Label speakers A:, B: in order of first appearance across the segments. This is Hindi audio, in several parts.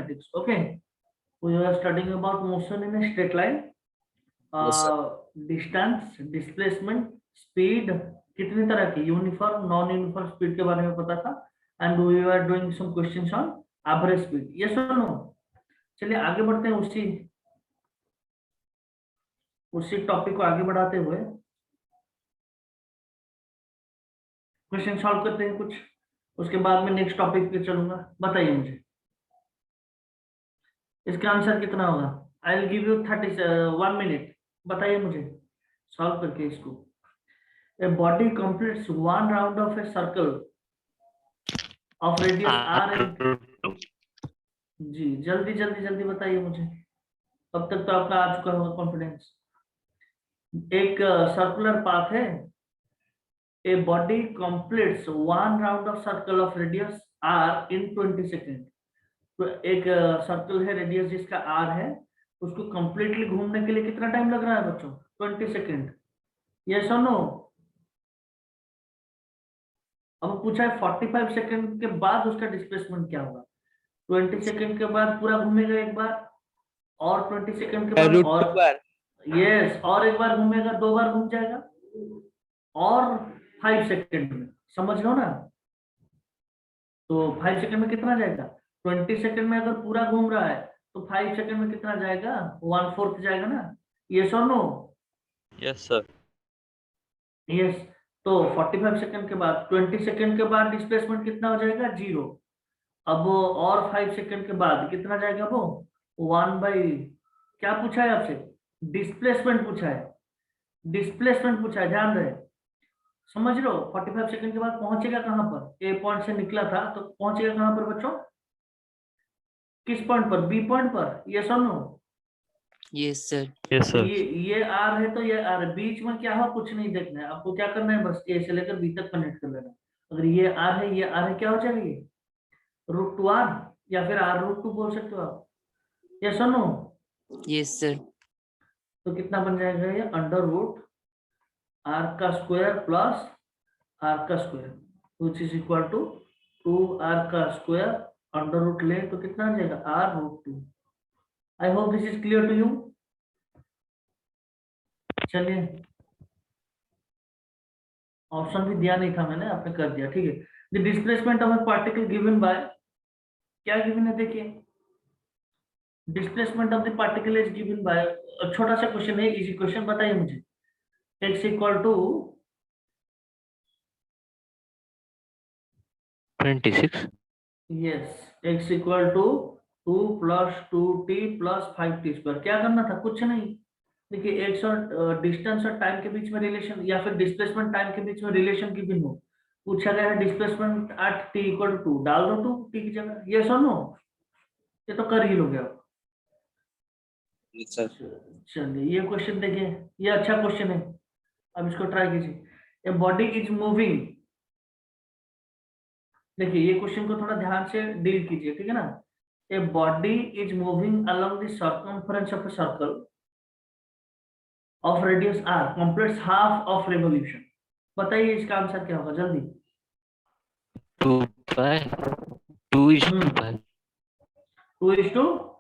A: mathematics. Okay, we are studying about motion in a straight line,
B: Yes, sir.
A: distance, displacement, speed, कितनी तरह की यूनिफॉर्म नॉन यूनिफॉर्म स्पीड के बारे में पता था, and we are doing some questions on average speed. Yes और नो? चलिए आगे बढ़ते हैं, उसी टॉपिक को आगे बढ़ाते हुए क्वेश्चन सॉल्व करते हैं कुछ. उसके बाद में नेक्स्ट टॉपिक पे चलूंगा. बताइए मुझे इसका आंसर कितना होगा. I will give you 1 minute. बताइए मुझे सॉल्व करके इसको. A body completes one round of a circle of radius R in. जी जल्दी जल्दी जल्दी बताइए मुझे. अब तक तो आपका आ चुका होगा कॉन्फिडेंस. एक सर्कुलर पाथ है. A body completes one round of circle of radius R in 20 second. तो एक सर्कल है रेडियस जिसका आर है, उसको कंप्लीटली घूमने के लिए कितना टाइम लग रहा है बच्चों? 20 सेकेंड. यस और नो? अब पूछा है 45 सेकेंड के बाद उसका डिस्प्लेसमेंट क्या होगा. 20 सेकेंड के बाद पूरा घूमेगा एक बार, और 20 सेकेंड के बाद और यस और एक बार घूमेगा, 2 बार घूम जाएगा, और 5 सेकेंड में. समझ लो ना. तो 5 सेकेंड में कितना जाएगा? 20 सेकेंड में अगर पूरा घूम रहा है तो 5 सेकेंड में कितना जाएगा? 1/4 जाएगा ना. यस और नो?
B: Yes sir.
A: यस. तो 45 सेकेंड के बाद 20 सेकेंड के बाद डिस्प्लेसमेंट कितना हो जाएगा? 0. अब वो और 5 सेकेंड के बाद कितना जाएगा? वो 1 बाई क्या पूछा है आपसे? डिस्प्लेसमेंट पूछा है. डिस्प्लेसमेंट पूछा है, ध्यान रहे. समझ लो 45 सेकेंड के बाद पहुंचेगा कहां पर? ए पॉइंट से निकला था तो पहुंचेगा कहां पर बच्चों? किस पॉइंट पर? बी पॉइंट पर. यस और no?
C: Yes sir.
B: Yes sir.
A: ये आर है तो ये आर है. बीच में क्या हो कुछ नहीं देखना है आपको. क्या करना है? बस ए से लेकर बी तक कनेक्ट कर लेना. अगर ये आर है, ये आर है, क्या हो जाएगा? ये √2 आर, या फिर r√2 बोल सकते हो आप. यस और नो?
C: Yes sir.
A: तो कितना बन जाएगा ये? √r का स्क्वायर प्लस r का square, which is equal to 2r का स्क्वायर √ ले तो कितना आ जाएगा? r√2. I hope this is clear to you. चलिए, ऑप्शन भी दिया नहीं था मैंने, आपने कर दिया. ठीक है. The displacement of a particle given by, क्या गिवन है देखिए. Displacement of the particle is given by, छोटा सा क्वेश्चन है, इजी क्वेश्चन. बताइए मुझे. x equal to
B: 26.
A: Yes, x equal to 2 + 2t + 5t square. क्या करना था? कुछ नहीं. देखिए x और डिस्टेंस और टाइम के बीच में रिलेशन, या फिर डिस्प्लेसमेंट टाइम के बीच में रिलेशन की भी हो. पूछा गया है डिस्प्लेसमेंट एट t = 2, डाल दो 2 t की जगह. यस और नो? ये तो कर ही लोगे आप. चलिए ये क्वेश्चन देखिए, ये अच्छा क्वेश्चन है. अब इसको ट्राई कीजिए. A body is moving. देखिए ये क्वेश्चन को थोड़ा ध्यान से डील कीजिए, ठीक है ना. A body is moving along the circumference of a circle of radius r completes half of revolution. बताइए इसका आंसर क्या होगा जल्दी.
B: 2/2:5.
A: 2:5.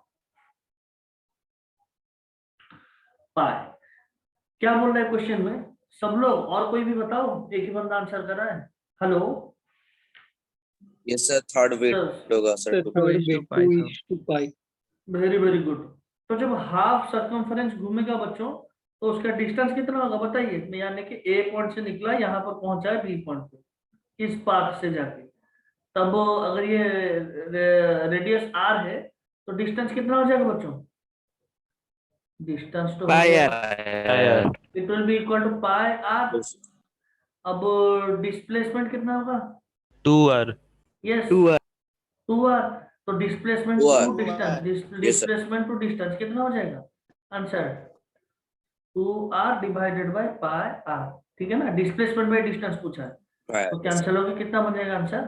A: क्या बोल रहा है क्वेश्चन में? सब लोग, और कोई भी बताओ. एक ही बंदा आंसर कर रहा है. Hello.
B: Yes sir. Third weight होगा सर.
D: 2:5.
A: Very very good. तो जब हाफ सर्कमफरेंस घूमेगा बच्चों, तो उसका डिस्टेंस कितना होगा बताइए. यानी कि ए पॉइंट से निकला, यहाँ पर पहुंचा है बी पॉइंट पे, इस पाथ से जाके. तब अगर ये रेडियस r है तो डिस्टेंस कितना हो जाएगा बच्चों? डिस्टेंस तो it will be equal to πr. अब डिस्प्लेसमेंट कितना होगा?
B: 2r.
A: Yes,
B: 2r.
A: 2r. तो displacement
B: 2r.
A: To distance, displacement to distance कितना हो जाएगा? Answer 2r divided by πr. ठीक है ना. डिस्प्लेसमेंट बाय डिस्टेंस पूछा है तो कैंसिल होगी. कितना बन जाएगा आंसर?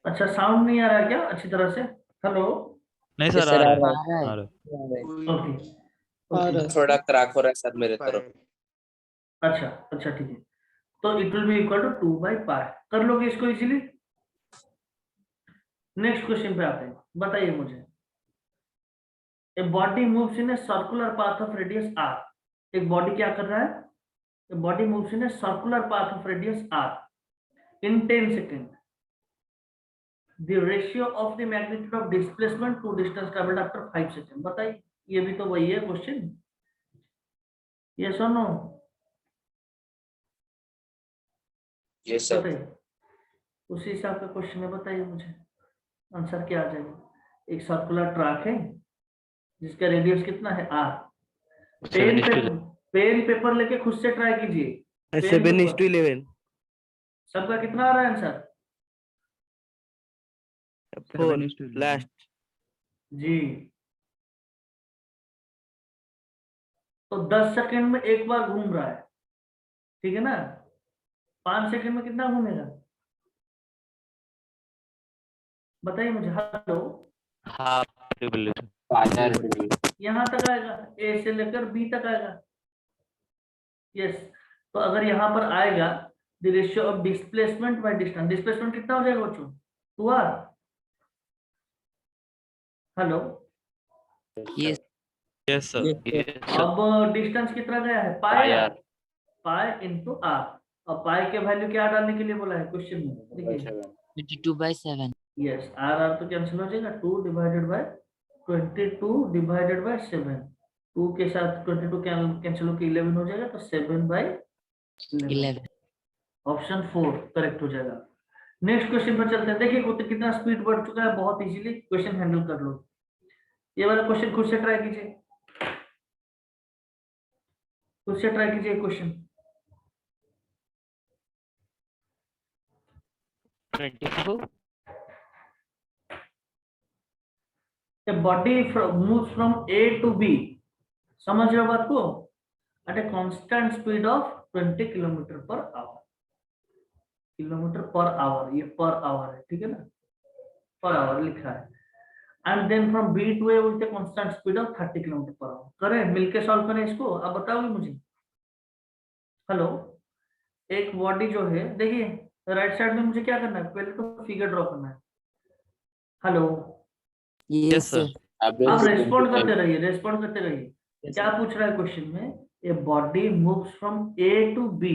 A: अच्छा, साउंड नहीं आ रहा है क्या अच्छी तरह से? हेलो.
B: नहीं सर. आ रहा है.
A: ओके.
B: थोड़ा क्रैक हो रहा है सर मेरे तरफ.
A: अच्छा अच्छा ठीक है. तो it will be equal to 2/π. कर लोगे इसको इजीली. नेक्स्ट क्वेश्चन पे आते हैं, बताइए मुझे। A body moves in a circular path of radius R. एक बॉडी क्या कर रहा है? A body moves in a circular path of radius R in 10 second. The ratio of the magnitude of displacement to distance travelled after 5 second. बताइए, ये भी तो वही है क्वेश्चन, ये सुनो।
B: Yes, sir.
A: बताइए, उसी हिसाब का क्वेश्चन है, बताइए मुझे आंसर क्या आ जाएगा। एक सर्कुलर ट्रैक है जिसका रेडियस कितना है आर। पेन पेपर लेके खुद से ट्राई कीजिए।
E: 7:11
A: सबका कितना आ रहा है आंसर?
E: 4 लास्ट।
A: जी, तो 10 सेकंड में एक बार घूम रहा है, ठीक है ना? 5 सेकंड में कितना घूमेगा? बताइए मुझे। हेलो, यहाँ तक आएगा, ए से लेकर बी तक आएगा। यस, तो अगर यहाँ पर आएगा the ratio of displacement by distance, displacement कितना हो जाएगा बच्चों? 2r। Hello,
C: Yes.
B: Yes, sir.
A: अब डिस्टेंस कितना गया है? पाई आर, पाई इंटू आर। और पाई के वैल्यू क्या डालने के लिए बोला है क्वेश्चन में? देखिए,
C: 22/7.
A: यस, आर आर तो कैंसिल हो जाएगा, 2 डिवाइडेड बाय 22 डिवाइडेड बाय 7। 2 के साथ 22 कैंसिल होकर 11 हो जाएगा, तो 7/11। ऑप्शन 4 करेक्ट हो जाएगा। नेक्स्ट क्वेश्चन पर चलते हैं। देखिए कितना स्पीड बढ़ चुका है, बहुत इजीली क्वेश्चन हैंडल कर लो। ये वाला क्वेश्चन खुद से ट्राई कीजिए, खुद से ट्राई कीजिए question.
B: 24.
A: A body moves from A to B, समझ रहे हो बात को, at a constant speed of 20 kilometre per our. Kilometre per our, ये पर आवर है, ठीक है ना? पर आवर लिखा है। And then from B to A with a constant speed of 30 kilometre per hour. करें, मिलके सॉल्व करें इसको। अब बताओगे मुझे। हेलो, एक बॉडी जो है, देखिए राइट साइड में मुझे क्या करना है, पहले तो फिगर ड्रॉ करना है। Hello,
C: Yes, sir.
A: आप रेस्पॉन्ड करते रहिए, रेस्पॉन्ड करते रहिए। क्या पूछ रहा है क्वेश्चन में? A body moves from A to B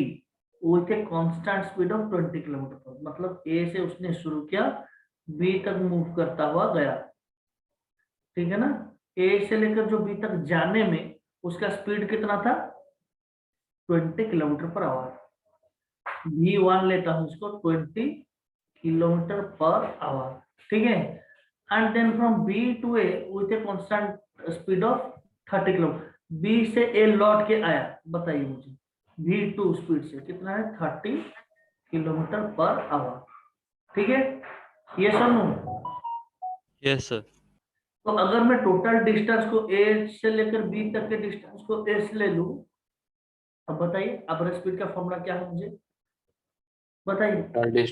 A: with a constant speed of 20 kilometre per. मतलब ए से उसने शुरू किया, बी तक मूव करता हुआ गया, ठीक है ना? ए से लेकर जो बी तक जाने में उसका स्पीड कितना था? 20 किलोमीटर पर आवर। V1 लेता हूं इसको, 20 किलोमीटर पर आवर, ठीक है? And then from B to A with a constant speed of 30 kilometre. B से A लौट के आया, बताइए मुझे। V2 स्पीड से कितना है? 30 किलोमीटर पर आवर, ठीक है? ये सुनो।
B: Yes, sir.
A: तो अगर मैं टोटल डिस्टेंस को A से लेकर B तक के डिस्टेंस को S ले लूं, अब बताइए एवरेज स्पीड का फॉर्मूला क्या है मुझे बताइए।
C: Total
A: एक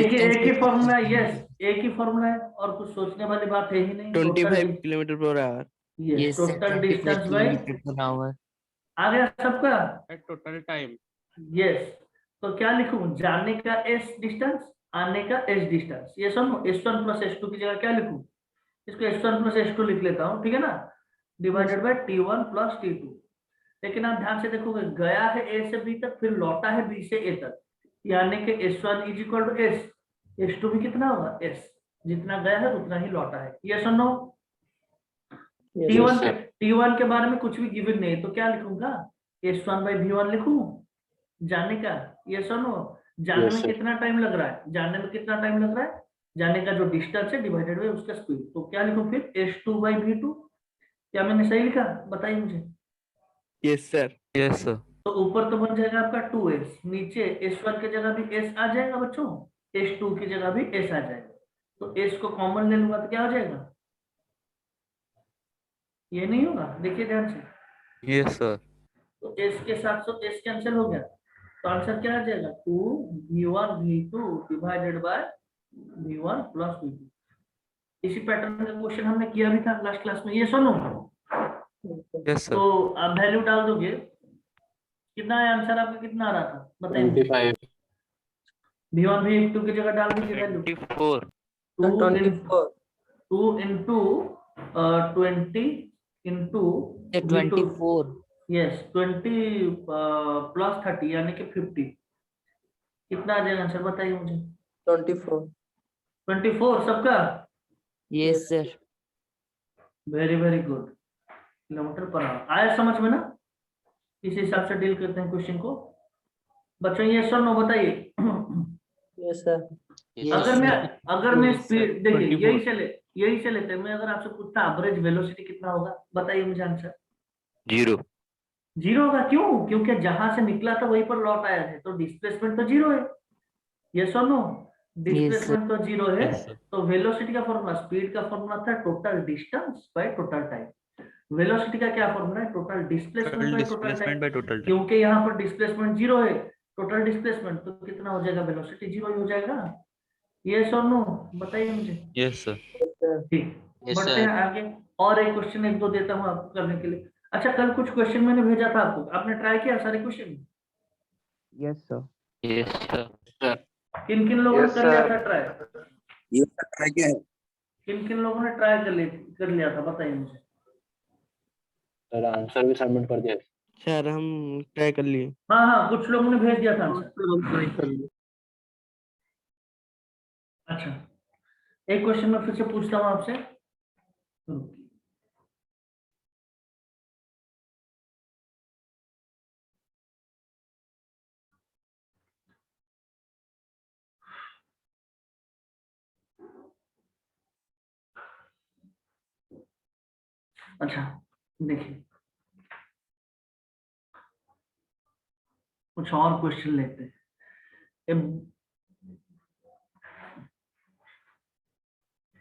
A: ही
C: distance.
A: फॉर्मूला है, यस, एक ही फॉर्मूला है, और कुछ सोचने वाली बात है ही नहीं।
E: 25 kilometre per our.
C: Yes, sir.
A: Total
C: 25
A: distance by,
C: kilometer per hour.
A: आ गया सबका?
F: Total time.
A: यस, तो क्या लिखूं? जाने का s डिस्टेंस, आने का s डिस्टेंस। ये सुनो, s1 प्लस s2 की जगह क्या लिखूं? इसको s1 प्लस s2 लिख लेता हूं, ठीक है ना? Divided by t1 plus t2। लेकिन आप ध्यान से देखोगे, गया है a से b तक, फिर लौटा है b से a तक, यानी कि s1 is equal to s, s2 भी कितना होगा? s, जितना गया है उतना ही लौटा है। ये सुनो, T1 के बारे में कुछ भी गिवन नहीं, तो क्या लिखूंगा? S1/V1 लिखूं जाने का। ये सुनो, जाने में कितना टाइम लग रहा है? जाने में कितना टाइम लग रहा है? जाने का जो डिस्टेंस है डिवाइडेड बाय उसका स्पीड। तो क्या लिखूं फिर? S2/V2। क्या मैंने सही लिखा? बताइए मुझे।
E: Yes sir.
B: Yes, sir.
A: तो ऊपर तो बन जाएगा आपका 2s, नीचे S1 की जगह भी s आ जाएगा बच्चों, S2 की जगह भी s आ जाएगा। तो s को कॉमन ले लूंगा तो क्या हो जाएगा? ये नहीं होगा, देखिए ध्यान से।
B: Yes, sir.
A: तो s के साथ तो s कैंसिल हो गया, तो आंसर क्या आ जाएगा? 2v1v2 divided by v1 plus v2। इसी पैटर्न का क्वेश्चन हमने किया भी था लास्ट क्लास में। ये सुनो,
B: Yes, sir.
A: तो आप वैल्यू डाल दोगे, कितना है आंसर आपका? कितना आ रहा था बताइए?
F: 25।
A: v1 v2 की जगह डाल दीजिए value.
B: 24.
A: 2
C: 24.
A: 2 into 20 into V2,
C: 24.
A: yes 20 plus 30 यानी कि 50, कितना आ जाएगा आंसर बताइए मुझे?
C: 24.
A: 24 सबका?
C: Yes, sir.
A: Very very good, kilometre per our आया समझ में ना? इस हिसाब से डील करते हैं क्वेश्चन को बच्चों। ये सर नो बताइए।
C: Yes, sir.
A: अगर मैं
C: Yes, sir.
A: स्पीड देखिए
B: 24.
A: यही से लेते हैं, मैं अगर आपसे पूछता एवरेज वेलोसिटी कितना होगा बताइए मुझे आंसर?
B: 0.
A: 0 होगा। क्यों? क्योंकि जहां से निकला था वहीं पर लौट आया है, तो डिस्प्लेसमेंट तो 0 है। यस और नो? डिस्प्लेसमेंट तो 0 है।
B: Yes, sir.
A: तो वेलोसिटी का फॉर्मूला, स्पीड का फॉर्मूला था total distance by total time. Velocity का क्या फॉर्मूला है? Total displacement
B: Total
A: by total
B: displacement by
A: time.
B: total time.
A: क्योंकि यहाँ पर डिस्प्लेसमेंट 0 है, टोटल डिस्प्लेसमेंट तो कितना हो जाएगा? वेलोसिटी 0 ही हो जाएगा। यस और नो बताइए मुझे।
B: Yes, sir.
A: ठीक,
C: Yes,
A: बढ़ते
C: sir.
A: हैं आगे। और एक क्वेश्चन एक दो देता हूँ आपको करने के लिए। अच्छा, कल कुछ क्वेश्चन मैंने भेजा था आपको, आपने ट्राई किया सारे question?
F: Yes, sir.
B: Yes, sir.
A: किन किन लोगों ने कर लिया था ट्राई?
G: ये ट्राई किया है
A: किन किन लोगों ने ट्राई कर लिया था बताइए मुझे।
F: सर आंसर भी सबमिट कर दिया।
E: सर हम ट्राई कर लिए।
A: हाँ हाँ, कुछ लोगों ने भेज दिया था आंसर।
D: हम ट्राई कर लिए।
A: अच्छा, एक क्वेश्चन मैं फिर से पूछता हूँ आपसे। अच्छा देखिए, कुछ और क्वेश्चन लेते हैं।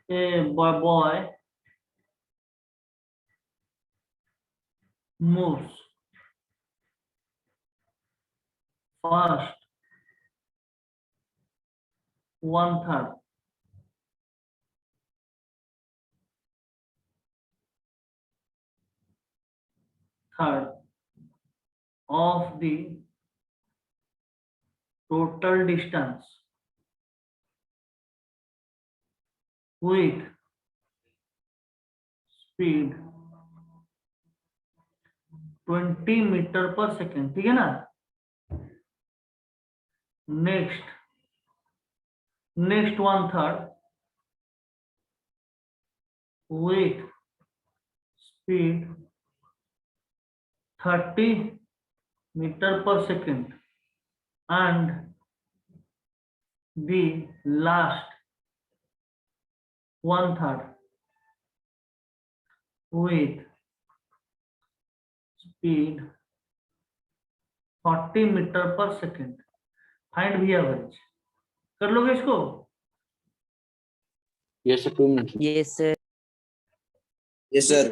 A: ए boy moves fast 1/3 of the total distance with speed 20 metre per second, ठीक है ना? Next 1/3 with speed 30 metre per second and the last 1/3 with speed 40 metre per second. Find भी एवरेज। कर लोगे इसको?
F: Yes, sir. 2 minutes.
C: Yes, sir.
G: Yes sir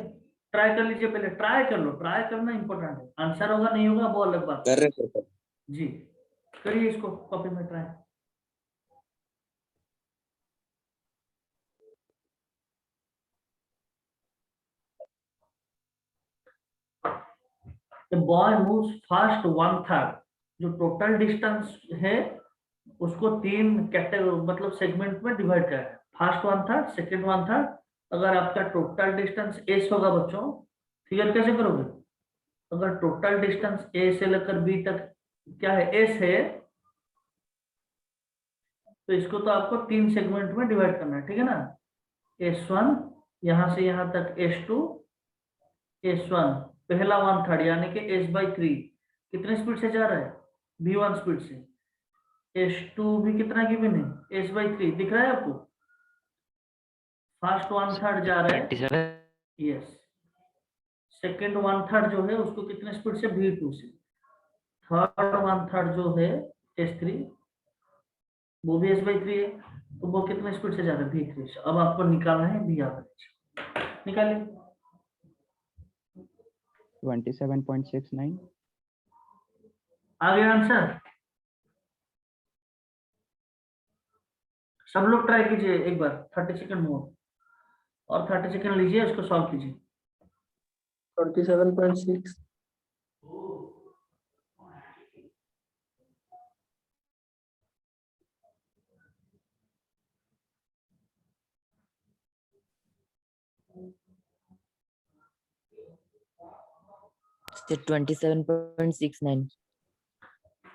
A: try कर लीजिए, पहले ट्राई कर लो। ट्राई करना इंपॉर्टेंट है, आंसर होगा नहीं होगा वो अलग बात
G: कर रहे सर।
A: जी। करिए इसको कॉपी में try. The boy moves fast 1/3, जो टोटल डिस्टेंस है उसको तीन कैटेगरी मतलब सेगमेंट में डिवाइड करा है। First 1/3, second 1/3। अगर आपका टोटल डिस्टेंस एस होगा बच्चों, फिगर कैसे करोगे? अगर टोटल डिस्टेंस ए से लेकर बी तक क्या है, एस है, तो इसको तो आपको तीन सेगमेंट में डिवाइड करना है, ठीक है ना? S1 यहां से यहां तक, S2 S1 पहला 1/3 यानी कि S/3 कितने स्पीड से जा रहा है? V1 स्पीड से। S2 भी कितना गिवन है? S/3 दिख रहा है आपको? फर्स्ट 1/3 जा रहा है,
B: 27.
A: यस। सेकंड 1/3 जो है उसको कितने स्पीड से? V2 से। थर्ड 1/3 जो है S3, वो भी S/3 है, तो वो कितने स्पीड से जा रहा है? V3 से। अब आपको निकालना है V एवरेज, निकालिए।
F: 27.69.
A: आ गया आंसर? सब लोग ट्राई कीजिए एक बार, 30 सेकंड मोर और 30 सेकंड लीजिए, इसको सॉल्व कीजिए।
D: 27.6.
C: सर 27.69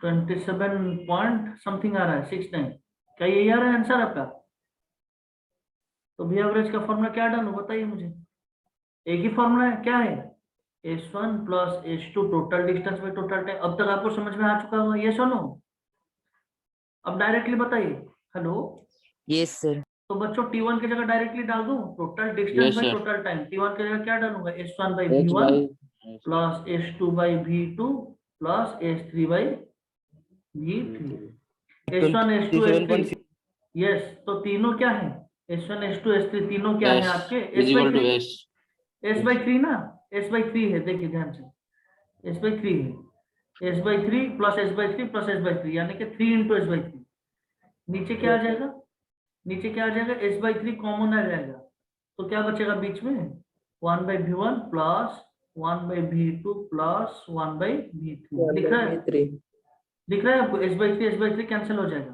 A: 27 पॉइंट समथिंग आ रहा है 69। क्या यही आ रहा है आंसर आपका? तो भी एवरेज का फॉर्मूला क्या डालूं बताइए मुझे। एक ही फॉर्मूला है, क्या है? S1 plus S2 total distance by total time. अब तक आपको समझ में आ चुका होगा, ये सुनो। अब डायरेक्टली बताइए। हेलो,
C: यस सर
A: तो बच्चों T1 की जगह डायरेक्टली डाल दूं total distance
F: Yes,
A: by
F: sir.
A: Total time. T1 की जगह क्या डालूंगा? S1 by
F: H
A: V1
F: by
A: plus S2 by V2 plus S3 by V3। S1 S2 S3, yes, तो तीनों क्या है? S1 S2 S3 तीनों क्या है
F: S
A: आपके?
F: is
A: S by
F: equal to
A: 3,
F: S.
A: S by 3 ना, S बाई 3 है, देखिए ध्यान से, S बाई 3 है, S by 3 plus S by 3 plus S by 3 यानी कि 3 इंटू S बाई 3। नीचे क्या आ जाएगा? नीचे क्या आ जाएगा? S बाई 3 कॉमन आ जाएगा, तो क्या बचेगा बीच में? 1 by V1 plus 1 by V2 plus 1 by V3। दिख रहा है?
C: 3
A: दिख रहा है आपको? S बाई 3 कैंसिल हो जाएगा।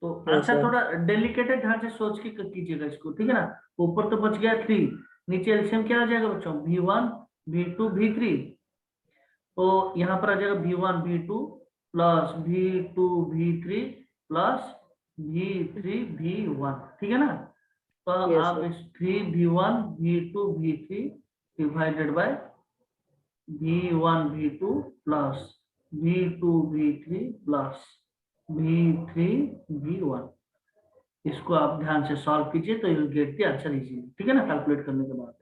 A: तो
C: Yes,
A: आंसर
C: sir.
A: थोड़ा डेलिकेट है, ध्यान से सोच के कीजिएगा इसको, ठीक है ना। ऊपर तो बच गया 3, नीचे एलसीएम क्या आ जाएगा बच्चों? V1 V2 V3। तो यहाँ पर आ जाएगा V1 V2 plus V2 V3 plus V3 V1, ठीक है ना। तो
C: Yes,
A: आप
C: sir.
A: इस 3 V1 V2 V3 divided by V1 V2 plus V2 V3 plus V3 V1, इसको आप ध्यान से सॉल्व कीजिए तो you get the answer easily, ठीक है ना। कैलकुलेट करने के बाद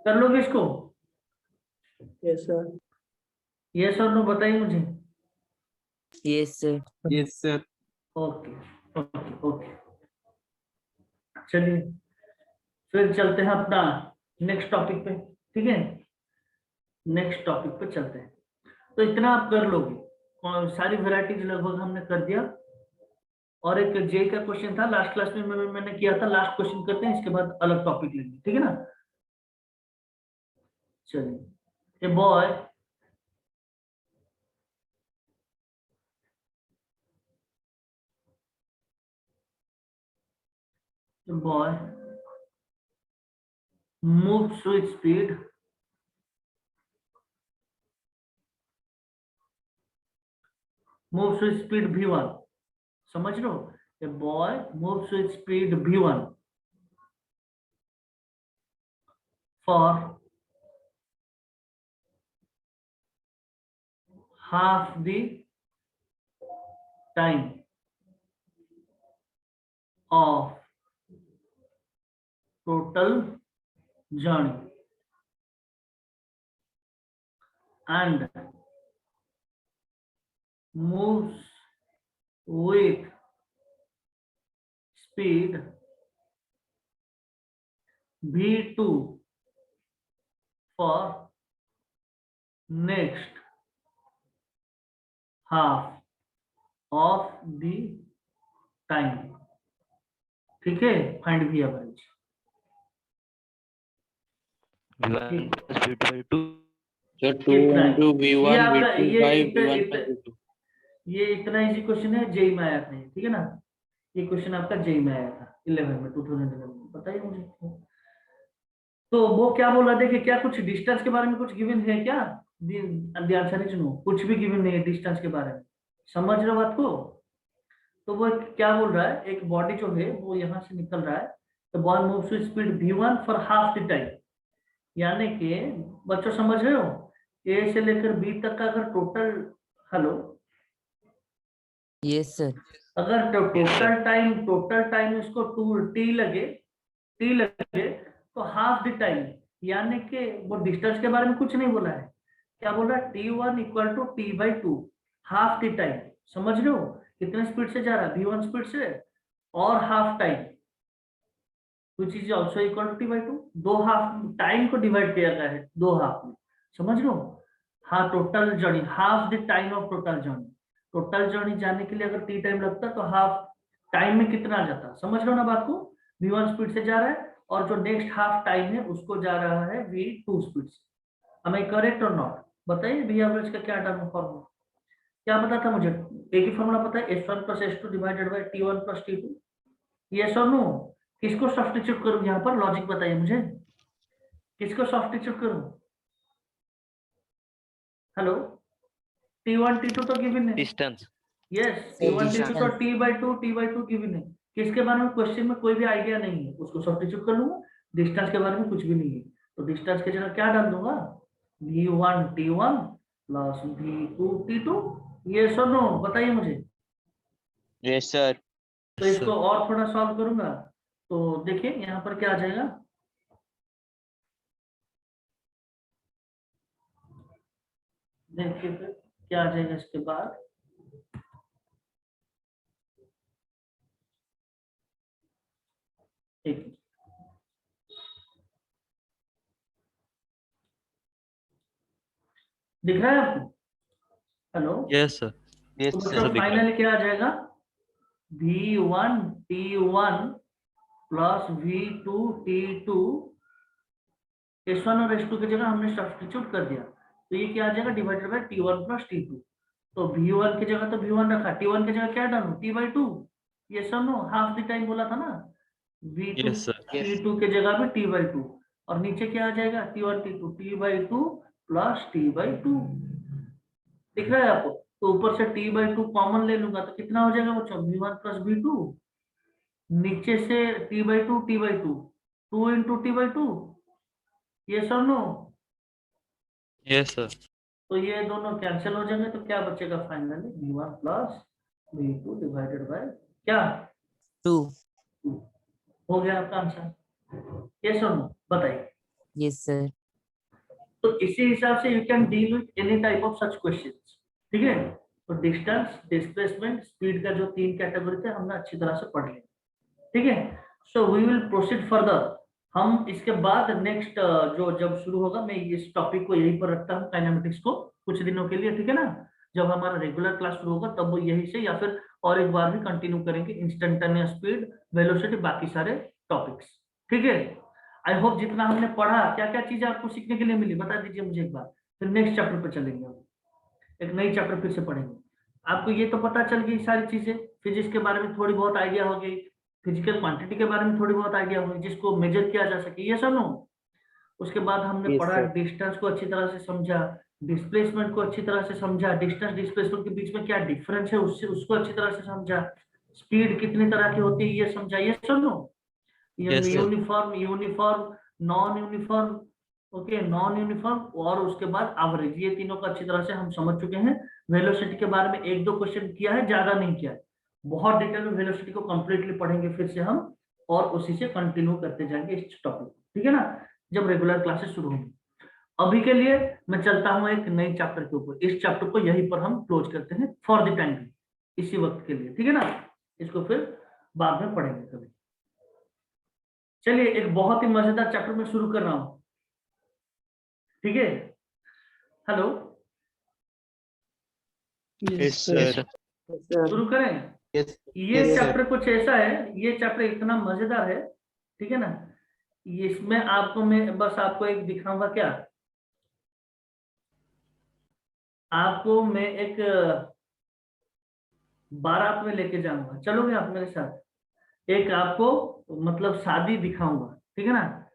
A: कर लोगे इसको?
C: Yes, sir.
A: ये सर नो बताइए मुझे।
C: Yes, sir.
D: Yes, sir.
A: Okay okay okay, चलिए फिर चलते हैं अपना नेक्स्ट टॉपिक पे, ठीक है। नेक्स्ट टॉपिक पे चलते हैं। तो इतना आप कर लोगे और सारी वैरायटीज लगभग हमने कर दिया। और एक जे का क्वेश्चन था लास्ट क्लास में मैंने किया था, लास्ट क्वेश्चन करते हैं, इसके बाद अलग टॉपिक लेंगे, ठीक है ना। चलिए, a boy moves with speed v1, समझ लो। A boy moves with speed v1 for half the time of total journey and moves with speed v2 for next half of the time, ठीक है। फाइंड भी average
B: V1 plus V2 by 2.
F: So 2
A: इतना है।
F: into
A: ये
F: V1
A: आपका
F: V2 by V1 plus V2.
A: ये इतना इजी क्वेश्चन है, जेई में आया था ये, ठीक है ना। ये क्वेश्चन आपका जेई में आया था 11 में, 2011 में, बताइए मुझे। तो वो क्या बोला, देखिए क्या कुछ डिस्टेंस के बारे में कुछ गिवन है क्या? द आंसर इज नो, कुछ भी गिवन नहीं है डिस्टेंस के बारे में, समझ रहे हो बात को। तो वो क्या बोल रहा है, एक बॉडी जो है वो यहाँ से निकल रहा है, तो ball moves with speed v1 for half the time, यानी कि बच्चों समझ रहे हो, ए से लेकर बी तक का अगर टोटल, हेलो,
C: Yes, sir.
A: अगर टोटल टाइम इसको 2t लगे, तो हाफ द टाइम, यानी कि वो डिस्टेंस के बारे में कुछ नहीं बोला है। क्या बोल रहा है? t1 equal to t/2, half the time, समझ रहे हो कितने स्पीड से जा रहा है? v1 स्पीड से, और half time which is also equal to t/2, दो हाफ टाइम को डिवाइड किया गया है दो हाफ में, समझ लो। हाँ, total journey, half the time of total journey, total journey जाने के लिए अगर t टाइम लगता तो हाफ टाइम में कितना आ जाता, समझ लो ना बात को। v1 स्पीड से जा रहा है और जो नेक्स्ट हाफ टाइम है उसको जा रहा है v2 स्पीड से। am I करेक्ट और नॉट? बताइए v एवरेज का क्या टर्म फॉर्मूला, क्या पता था मुझे? एक ही फॉर्मूला पता है, S1 plus S2 divided by T1 plus T2। Yes और नो? किसको सब्स्टिट्यूट करूं यहाँ पर, लॉजिक बताइए मुझे, किसको सब्स्टिट्यूट करूं? हेलो, T1 T2 तो गिवन है।
B: distance.
A: यस, T1 T2 तो T/2 गिवन है। किसके बारे में क्वेश्चन में कोई भी आइडिया नहीं है, उसको सब्स्टिट्यूट कर लूंगा। डिस्टेंस के बारे में कुछ भी नहीं है, तो डिस्टेंस की जगह क्या डाल दूंगा, V1 T1 plus V2 T2। ये सुनो, बताइए मुझे।
G: Yes sir.
A: तो इसको और थोड़ा सॉल्व करूंगा, तो देखिए यहाँ पर क्या आ जाएगा। देखिए फिर क्या आ जाएगा इसके बाद। ठीक है, दिख रहा है आपको? Hello,
E: yes sir.
G: यस
A: तो
G: सर।
A: बच्चों फाइनली क्या आ जाएगा, V1 T1 plus V2 T2। S1 और S2 की जगह हमने सब्स्टिट्यूट कर दिया, तो ये क्या आ जाएगा, divided by T1 plus T2। तो V1 की जगह तो V1 रखा, T1 की जगह क्या डालूं, T/2। ये सब नो हाफ द टाइम बोला था ना। V2
E: yes sir.
A: T2 की जगह भी T/2, और नीचे क्या आ जाएगा, T1 T2 T/2 plus T/2। दिख रहा है आपको? तो ऊपर से T/2 कॉमन ले लूंगा तो कितना हो जाएगा बच्चों, V1 प्लस V2। नीचे से T/2 T/2 2 इंटू T/2। ये सब नो,
E: यस सर।
A: तो ये दोनों कैंसिल हो जाएंगे, तो क्या बचेगा finally, V1 plus V2 divided by क्या,
C: 2।
A: 2। हो गया आपका आंसर। ये सुनो, बताइए।
C: Yes, sir.
A: तो इसी हिसाब से you can deal with any type of such questions. ठीक है, तो डिस्टेंस, डिस्प्लेसमेंट, स्पीड का जो 3 कैटेगरी थे हमने अच्छी तरह से पढ़ लिया। ठीक है, so we will proceed further. हम इसके बाद नेक्स्ट जो जब शुरू होगा, मैं इस टॉपिक को यहीं पर रखता हूँ, काइनेमेटिक्स को कुछ दिनों के लिए। ठीक है ना, जब हमारा रेगुलर क्लास शुरू होगा तब वो यही से, या फिर और एक बार भी कंटिन्यू करेंगे, इंस्टेंटेनियस स्पीड, वेलोसिटी, बाकी सारे टॉपिक्स। ठीक है, आई होप जितना हमने पढ़ा, क्या क्या चीजें आपको सीखने के लिए मिली बता दीजिए मुझे एक बार। फिर नेक्स्ट चैप्टर पे चलेंगे, हम एक नई चैप्टर फिर से पढ़ेंगे। आपको ये तो पता चल गई सारी चीजें, फिजिक्स के बारे में थोड़ी बहुत आइडिया हो गई, फिजिकल क्वांटिटी के बारे में थोड़ी बहुत आइडिया हो गई, जिसको मेजर किया जा सके, ये सुनो। उसके बाद हमने
E: Yes,
A: पढ़ा
E: sir.
A: डिस्टेंस को अच्छी तरह से समझा, डिस्प्लेसमेंट को अच्छी तरह से समझा, डिस्टेंस डिस्प्लेसमेंट के बीच में क्या डिफरेंस है उससे उसको अच्छी तरह से समझा, स्पीड कितनी तरह की होती है ये समझा। ये सुनो,
E: Yes, sir.
A: Uniform, uniform, non uniform, okay, non uniform, और उसके बाद एवरेज, ये तीनों को अच्छी तरह से हम समझ चुके हैं। वेलोसिटी के बारे में 1-2 क्वेश्चन किया है, ज्यादा नहीं किया है। बहुत डिटेल में वेलोसिटी को कंप्लीटली पढ़ेंगे फिर से हम, और उसी से कंटिन्यू करते जाएंगे इस टॉपिक। ठीक है ना, जब रेगुलर क्लासेस शुरू होंगी। अभी के लिए मैं चलता हूँ एक नई चैप्टर के ऊपर, इस चैप्टर को यहीं पर हम क्लोज करते हैं फॉर द टाइम, इसी वक्त के लिए। ठीक है ना, इसको फिर बाद में पढ़ेंगे कभी। चलिए, एक बहुत ही मजेदार चैप्टर में शुरू कर रहा हूं। ठीक है, हेलो,
E: Yes, sir.
A: शुरू करें।
G: यस।
A: ये
G: Yes, sir.
A: चैप्टर कुछ ऐसा है, ये चैप्टर इतना मजेदार है, ठीक है ना, इसमें आपको मैं बस आपको एक दिखाऊंगा, क्या आपको मैं एक बारात में लेके जाऊंगा, चलोगे आप मेरे साथ? एक आपको मतलब शादी दिखाऊंगा, ठीक है ना,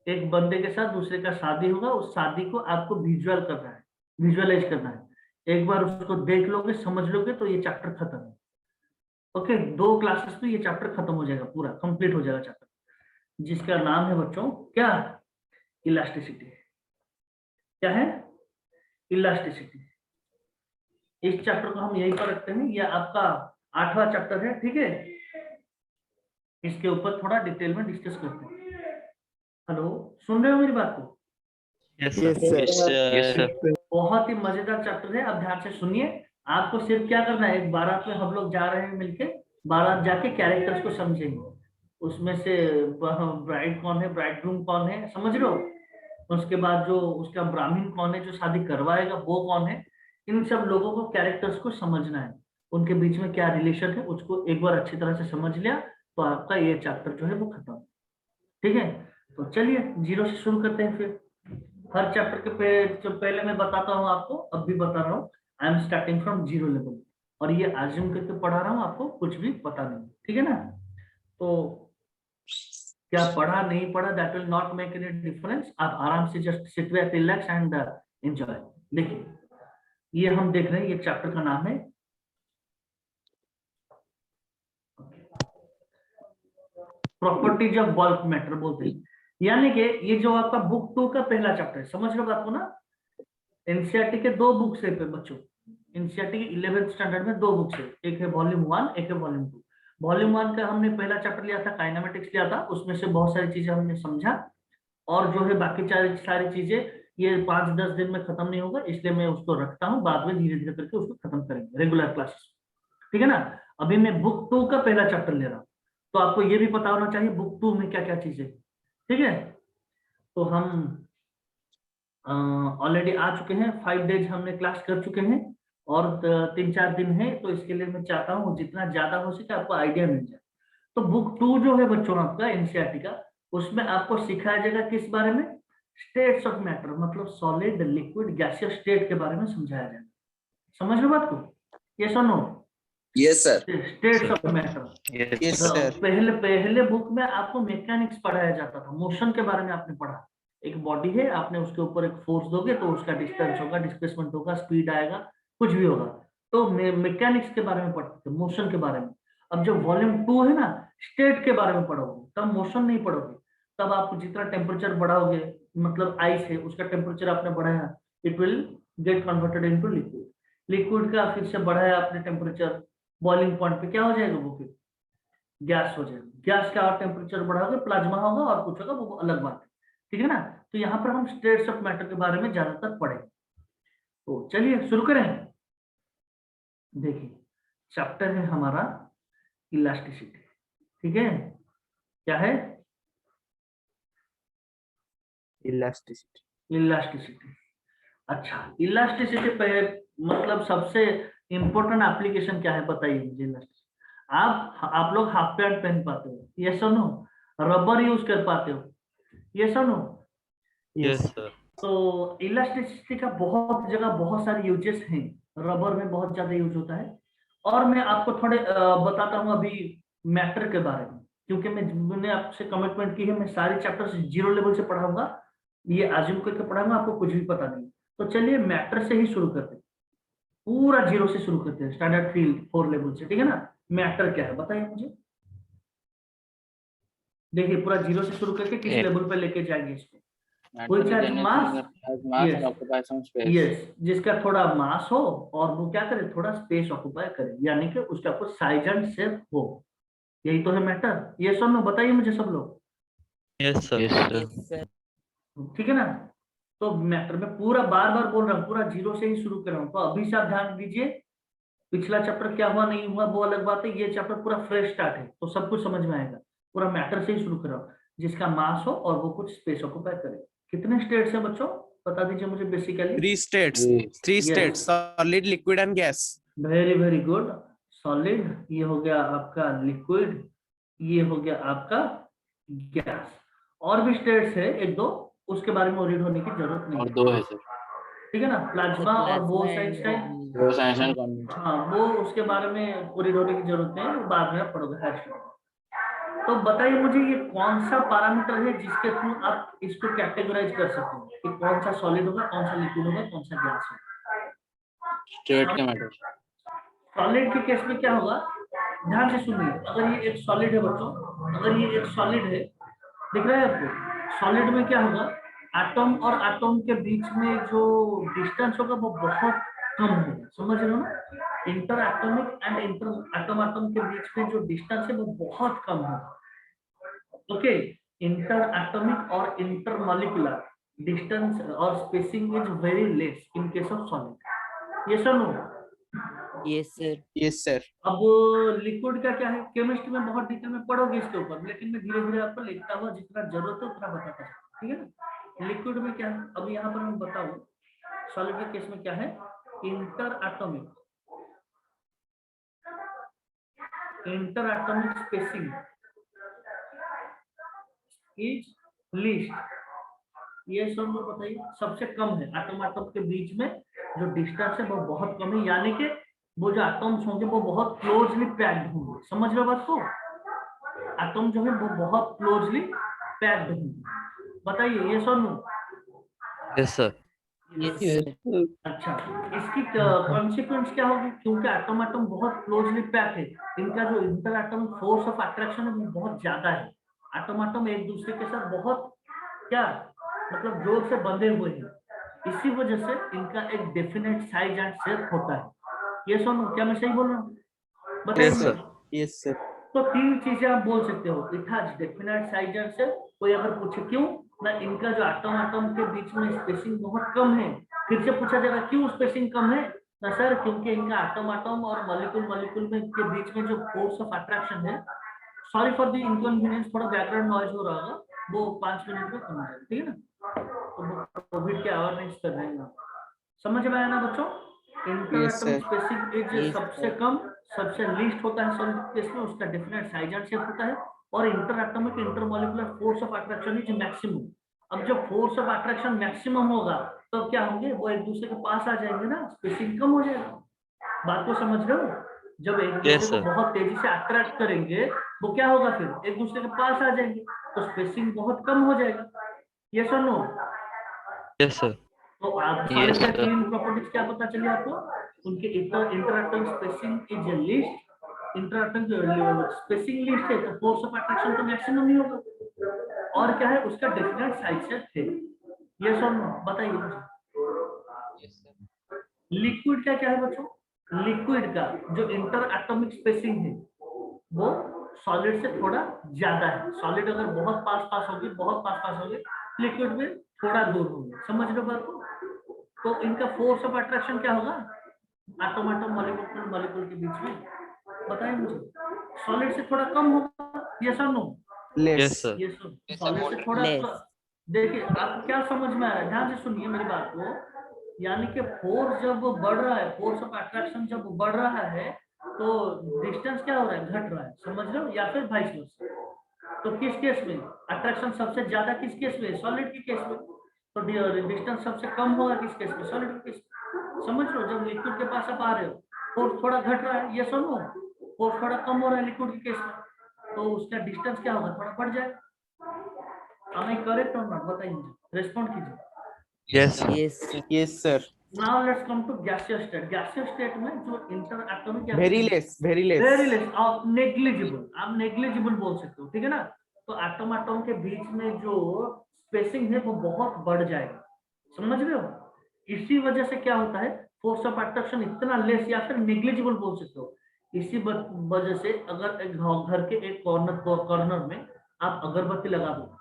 A: एक बंदे के साथ दूसरे का शादी होगा, उस शादी को आपको विजुअल करना है, विजुअलाइज करना है। एक बार उसको देख लोगे, समझ लोगे, तो ये चैप्टर खत्म है। ओके, 2 क्लासेस में ये चैप्टर खत्म हो जाएगा, पूरा कंप्लीट हो जाएगा चैप्टर, जिसका नाम है बच्चों क्या, इलास्टिसिटी। क्या है, इलास्टिसिटी। इस चैप्टर को हम यहीं पर रखते हैं, ये आपका 8वां चैप्टर है। ठीक है, इसके ऊपर थोड़ा डिटेल में डिस्कस करते हैं। हेलो, सुन रहे हो मेरी बात को?
E: Yes, sir.
B: Yes, sir.
A: बहुत ही मजेदार चैप्टर है, अब ध्यान से सुनिए। आपको सिर्फ क्या करना है, एक बारात में हम लोग जा रहे हैं मिलके, बारात जाके कैरेक्टर्स को समझेंगे, उसमें से ब्राइड कौन है, ब्राइडग्रूम कौन है, समझ लो। उसके बाद जो उसका ब्राह्मण कौन है, जो शादी करवाएगा वो कौन है, इन सब लोगों को कैरेक्टर्स को समझना है, उनके बीच में क्या रिलेशन है, उसको एक बार अच्छी तरह से समझ लिया तो आपका ये चैप्टर जो है वो खत्म। ठीक है, तो चलिए 0 से शुरू करते हैं। फिर हर चैप्टर के जो पहले मैं बताता हूँ आपको, अब भी बता रहा हूँ, I am starting from 0 level, और ये आज्यूम करके पढ़ा रहा हूँ, आपको कुछ भी पता नहीं। ठीक है ना, तो क्या पढ़ा नहीं पढ़ा, that will not make any difference. आप आराम से just sit back, relax and enjoy. देखिए, ये हम देख रहे हैं, ये चैप्टर का नाम है प्रॉपर्टीज ऑफ बल्क मैटर बोलते हैं। यानी कि ये जो आपका बुक 2 का पहला चैप्टर है, समझ रहे हो बात को ना। एनसीईआरटी के 2 बुक्स है पे बच्चों, एनसीईआरटी की 11th स्टैंडर्ड में 2 बुक्स है, एक है वॉल्यूम 1, एक है वॉल्यूम 2। वॉल्यूम 1 का हमने पहला चैप्टर लिया था, काइनेमेटिक्स लिया था, उसमें से बहुत सारी चीजें हमने समझा, और जो है बाकी सारी चीजें ये 5-10 दिन में खत्म नहीं होगा, इसलिए मैं उसको रखता हूँ, बाद में धीरे धीरे करके उसको खत्म करेंगे रेगुलर क्लासेस, ठीक है ना। अभी मैं बुक 2 का पहला चैप्टर ले रहा हूँ, तो आपको ये भी पता होना चाहिए बुक 2 में क्या क्या चीजें, ठीक है। तो हम ऑलरेडी आ चुके हैं, 5 डेज हमने क्लास कर चुके हैं, और 3-4 दिन है, तो इसके लिए मैं चाहता हूँ जितना ज्यादा हो सके आपको आइडिया मिल जाए। तो बुक 2 जो है बच्चों आपका एनसीईआरटी का, उसमें आपको सिखाया जाएगा किस बारे में, स्टेट्स ऑफ मैटर, मतलब सॉलिड, लिक्विड, गैसियस स्टेट के बारे में समझाया जाएगा। समझ लो बात को, ये सुनो।
H: Yes sir.
A: States of matter.
H: Yes sir.
A: पहले बुक में आपको मैकेनिक्स पढ़ाया जाता था, मोशन के बारे में आपने पढ़ा। एक बॉडी है, आपने उसके ऊपर एक फोर्स दोगे तो उसका डिस्टेंस होगा, डिस्प्लेसमेंट होगा, स्पीड आएगा, कुछ भी होगा। तो मैकेनिक्स के बारे में पढ़ते थे, मोशन के बारे में। अब जब वॉल्यूम 2 है ना, स्टेट के बारे में पढ़ोगे, तब मोशन नहीं पढ़ोगे। तब आप जितना टेम्परेचर बढ़ाओगे, मतलब आइस है उसका टेम्परेचर आपने बढ़ाया, it will get converted into liquid. Liquid का फिर से बढ़ाया आपने टेम्परेचर, बॉइलिंग पॉइंट पे क्या हो जाएगा, वो फिर गैस हो जाएगा। गैस का और टेम्परेचर बढ़ाओगे, प्लाज्मा होगा और कुछ होगा, वो अलग बात है, ठीक है ना। तो यहाँ पर हम स्टेट्स ऑफ मैटर के बारे में ज्यादातर पढ़ेंगे। तो चलिए शुरू करें। देखिए चैप्टर है हमारा इलास्टिसिटी, ठीक है। क्या है,
H: इलास्टिसिटी।
A: इलास्टिसिटी। अच्छा, इलास्टिसिटी पे मतलब सबसे इंपॉर्टेंट एप्लीकेशन क्या है बताइए मुझे। इलास्टिसिटी आप लोग हाफ पैंट पहन पाते हो, ये सुनो, रबर यूज कर पाते हो, ये सुनो।
E: Yes, sir.
A: तो इलास्टिसिटी का बहुत जगह बहुत सारे यूजेस हैं, रबर में बहुत ज्यादा यूज होता है। और मैं आपको थोड़े बताता हूँ अभी मैटर के बारे में, क्योंकि मैंने आपसे कमिटमेंट की है, मैं सारे चैप्टर्स 0 लेवल से पढ़ाऊंगा, ये आज्यूम करके पढ़ाऊंगा, आपको कुछ भी पता नहीं। तो चलिए मैटर से ही शुरू करते हैं, पूरा 0 से शुरू करते हैं, स्टैंडर्ड फील्ड 4 लेवल से, ठीक है ना। मैटर क्या है बताइए मुझे। देखिए पूरा 0 से शुरू करके किस लेवल पे लेके जाएंगे इसको। Which has mass, yes, yes, जिसका थोड़ा मास हो और वो क्या करे, थोड़ा स्पेस ऑक्युपाई करे, यानी कि उसका कुछ साइज एंड शेप हो, यही तो है मैटर। ये सुनो, बताइए मुझे सब लोग।
E: Yes, sir.
B: Yes, sir.
C: Yes, sir.
A: ठीक है ना। तो मैटर में पूरा बार बार बोल रहा हूँ, पूरा 0 से ही शुरू कर रहा हूँ, तो अभी से आप ध्यान दीजिए। पिछला चैप्टर क्या हुआ नहीं हुआ वो अलग बात है, ये चैप्टर पूरा फ्रेश स्टार्ट है, तो सब कुछ समझ में आएगा। पूरा मैटर से ही शुरू कर रहा हूँ, जिसका मास हो और वो कुछ स्पेस ऑक्युपाई करे। कितने स्टेट्स हैं बच्चों, बता दीजिए मुझे basically.
H: 3 states. 3
A: Yes.
H: states: solid, liquid and gas.
A: Very very good. Solid, ये हो गया आपका लिक्विड, ये हो गया आपका गैस। और भी स्टेट्स है 1-2, उसके बारे में ओरिएंट होने की जरूरत नहीं
F: और
A: है,
F: 2 है सर,
A: ठीक है ना। प्लाज्मा और वो
F: रोसाइंस कॉन्वेंशन।
A: हाँ, वो उसके बारे में ओरिएंट होने की जरूरत नहीं है, वो बाद में आप पढ़ोगे हायर स्टडी। तो बताइए मुझे ये कौन सा पैरामीटर है जिसके थ्रू आप इसको कैटेगराइज कर सकते हो कि कौन सा सॉलिड होगा, कौन सा लिक्विड होगा, कौन सा गैस होगा।
F: स्टेट के मैटर।
A: सॉलिड के केस में क्या होगा, ध्यान से सुनिए। अगर ये एक सॉलिड है बच्चों, अगर ये एक सॉलिड है, दिख रहा है आपको, सॉलिड में क्या होगा, एटम और एटम के बीच में जो डिस्टेंस होगा वो बहुत कम होगा, समझ रहे हो ना। Inter atomic and inter atom के बीच में जो डिस्टेंस है वो बहुत कम होगा, ओके। इंटर एटॉमिक और इंटर मॉलिक्यूलर डिस्टेंस और spacing is very less in case of solid. ये सुनो।
C: Yes, sir.
H: Yes sir.
A: अब लिक्विड का क्या है, केमिस्ट्री में बहुत डिटेल में पढ़ोगे इसके ऊपर, लेकिन मैं धीरे धीरे आपको लिखता हुआ जितना जरूरत है उतना बताता हूँ, ठीक है ना। लिक्विड में क्या है, अब यहाँ पर मैं बताऊं, सॉलिड के केस में क्या है, inter atomic spacing is least. ये सब लोग बताइए, सबसे कम है, एटम के बीच में जो डिस्टेंस है वो बहुत कम है, यानी कि वो जो एटम्स होंगे वो बहुत क्लोजली पैक्ड होंगे, समझ रहे हो बात को। एटम जो है वो बहुत क्लोजली पैक्ड होंगे। बताइए ये सुनो।
E: Yes, sir.
C: Yes,
D: Yes,
C: sir.
D: sir.
A: अच्छा, इसकी कॉन्सिक्वेंस क्या होगी? क्योंकि एटम एटम बहुत क्लोजली पैक है, इनका जो inter atom force of attraction है वो बहुत ज्यादा है। एटम एटम एक दूसरे के साथ बहुत क्या मतलब जोर से बंधे हुए हैं। इसी वजह से इनका एक डेफिनेट साइज एंड शेप होता है। ये सुनो, क्या मैं सही बोल रहा हूँ? बताइए
H: Yes, sir.
A: मुझे।
H: Yes, sir.
A: तो तीन चीजें आप बोल सकते हो, it has definite size and shape. कोई अगर पूछे क्यों ना, इनका जो एटम एटम के बीच में स्पेसिंग बहुत कम है। फिर से पूछा जाएगा क्यों स्पेसिंग कम है ना सर, क्योंकि इनका एटम एटम और मॉलिक्यूल मॉलिक्यूल में के बीच में जो फोर्स ऑफ अट्रैक्शन है, सॉरी फॉर द इनकन्वीनियंस, थोड़ा बैकग्राउंड नॉइज हो रहा होगा, वो 5 मिनट में कम हो जाएगा, ठीक है ना? तो कोविड के अवेयरनेस कर रहे हैं, समझ में आया ना बच्चों? Inter
H: Yes,
A: atom
H: sir.
A: Spacing as
C: Yes,
A: सबसे
C: sir.
A: कम सबसे लीस्ट होता है सॉलिड केस में, उसका डेफिनेट साइज एंड शेप होता है। और inter atomic intermolecular force of attraction is maximum. अब जब फोर्स ऑफ अट्रैक्शन मैक्सिमम होगा तो क्या होंगे, वो एक दूसरे के पास आ जाएंगे ना, स्पेसिंग कम हो जाएगा। बात को समझ रहे हो? जब एक दूसरे
E: Yes,
A: को
E: sir.
A: बहुत तेजी से अट्रैक्ट करेंगे वो क्या होगा, फिर एक दूसरे के पास आ जाएंगे तो स्पेसिंग बहुत कम हो जाएगा। ये सुनो,
E: Yes, sir.
A: तो आप
B: Yes,
A: सॉलिड का
B: sir.
A: तीन प्रॉपर्टीज क्या पता चली आपको? उनके इंटरएटम स्पेसिंग इज लीस्ट, इंटरएटम जो स्पेसिंग लीस्ट है तो फोर्स ऑफ अट्रैक्शन तो मैक्सिमम ही होगा। और क्या है, उसका डेफिनेट साइज से थे। ये सब बताइए मुझे। लिक्विड का क्या है बच्चों? लिक्विड का जो इंटर एटॉमिक स्पेसिंग है वो सॉलिड से थोड़ा ज्यादा है। सॉलिड अगर बहुत पास पास होगी, बहुत पास पास होगी, लिक्विड में थोड़ा दूर होगी। समझ रहे हो बात को? तो इनका फोर्स ऑफ अट्रैक्शन क्या होगा एटम एटम मॉलिक्यूल मॉलिक्यूल के बीच में? बताइए मुझे। सॉलिड से थोड़ा कम होगा, ये सब नो?
H: Less.
E: Yes, sir.
A: ये सब सॉलिड से थोड़ा
C: Less.
A: देखिए आपको क्या समझ में आ रहा है, ध्यान से सुनिए मेरी बात को। यानी कि फोर्स जब बढ़ रहा है, फोर्स ऑफ अट्रैक्शन जब बढ़ रहा है तो डिस्टेंस क्या हो रहा है, घट रहा है। समझ रहे हो? या फिर वाइस वर्सा। तो किस केस में अट्रैक्शन सबसे ज्यादा, किस केस में? सॉलिड के केस में। तो डिस्टेंस सबसे कम होगा किस केस में? सॉलिड के केस में। समझ लो, जब लिक्विड के पास आप आ रहे हो फोर्स थोड़ा घट रहा है, ये सुनो, फोर्स थोड़ा कम हो रहा है लिक्विड के केस में, तो उसका डिस्टेंस क्या होगा, थोड़ा बढ़ जाएगा। हमें करेक्ट और नॉट बताइए मुझे, रेस्पॉन्ड कीजिए।
E: Yes, sir.
C: Yes, sir.
H: Yes, sir.
A: Now let's come to gaseous state. Gaseous state में जो inter atomic
H: Very less. Very less.
A: Very less और नेग्लिजिबल, आप नेग्लिजिबल बोल सकते हो, ठीक है ना? तो एटम एटम के बीच में जो स्पेसिंग है वो बहुत बढ़ जाएगा। समझ रहे हो? इसी वजह से क्या होता है, फोर्स ऑफ अट्रैक्शन इतना लेस या फिर नेग्लिजिबल बोल सकते हो। इसी वजह से अगर एक घर के एक कॉर्नर में आप अगरबत्ती लगा दो,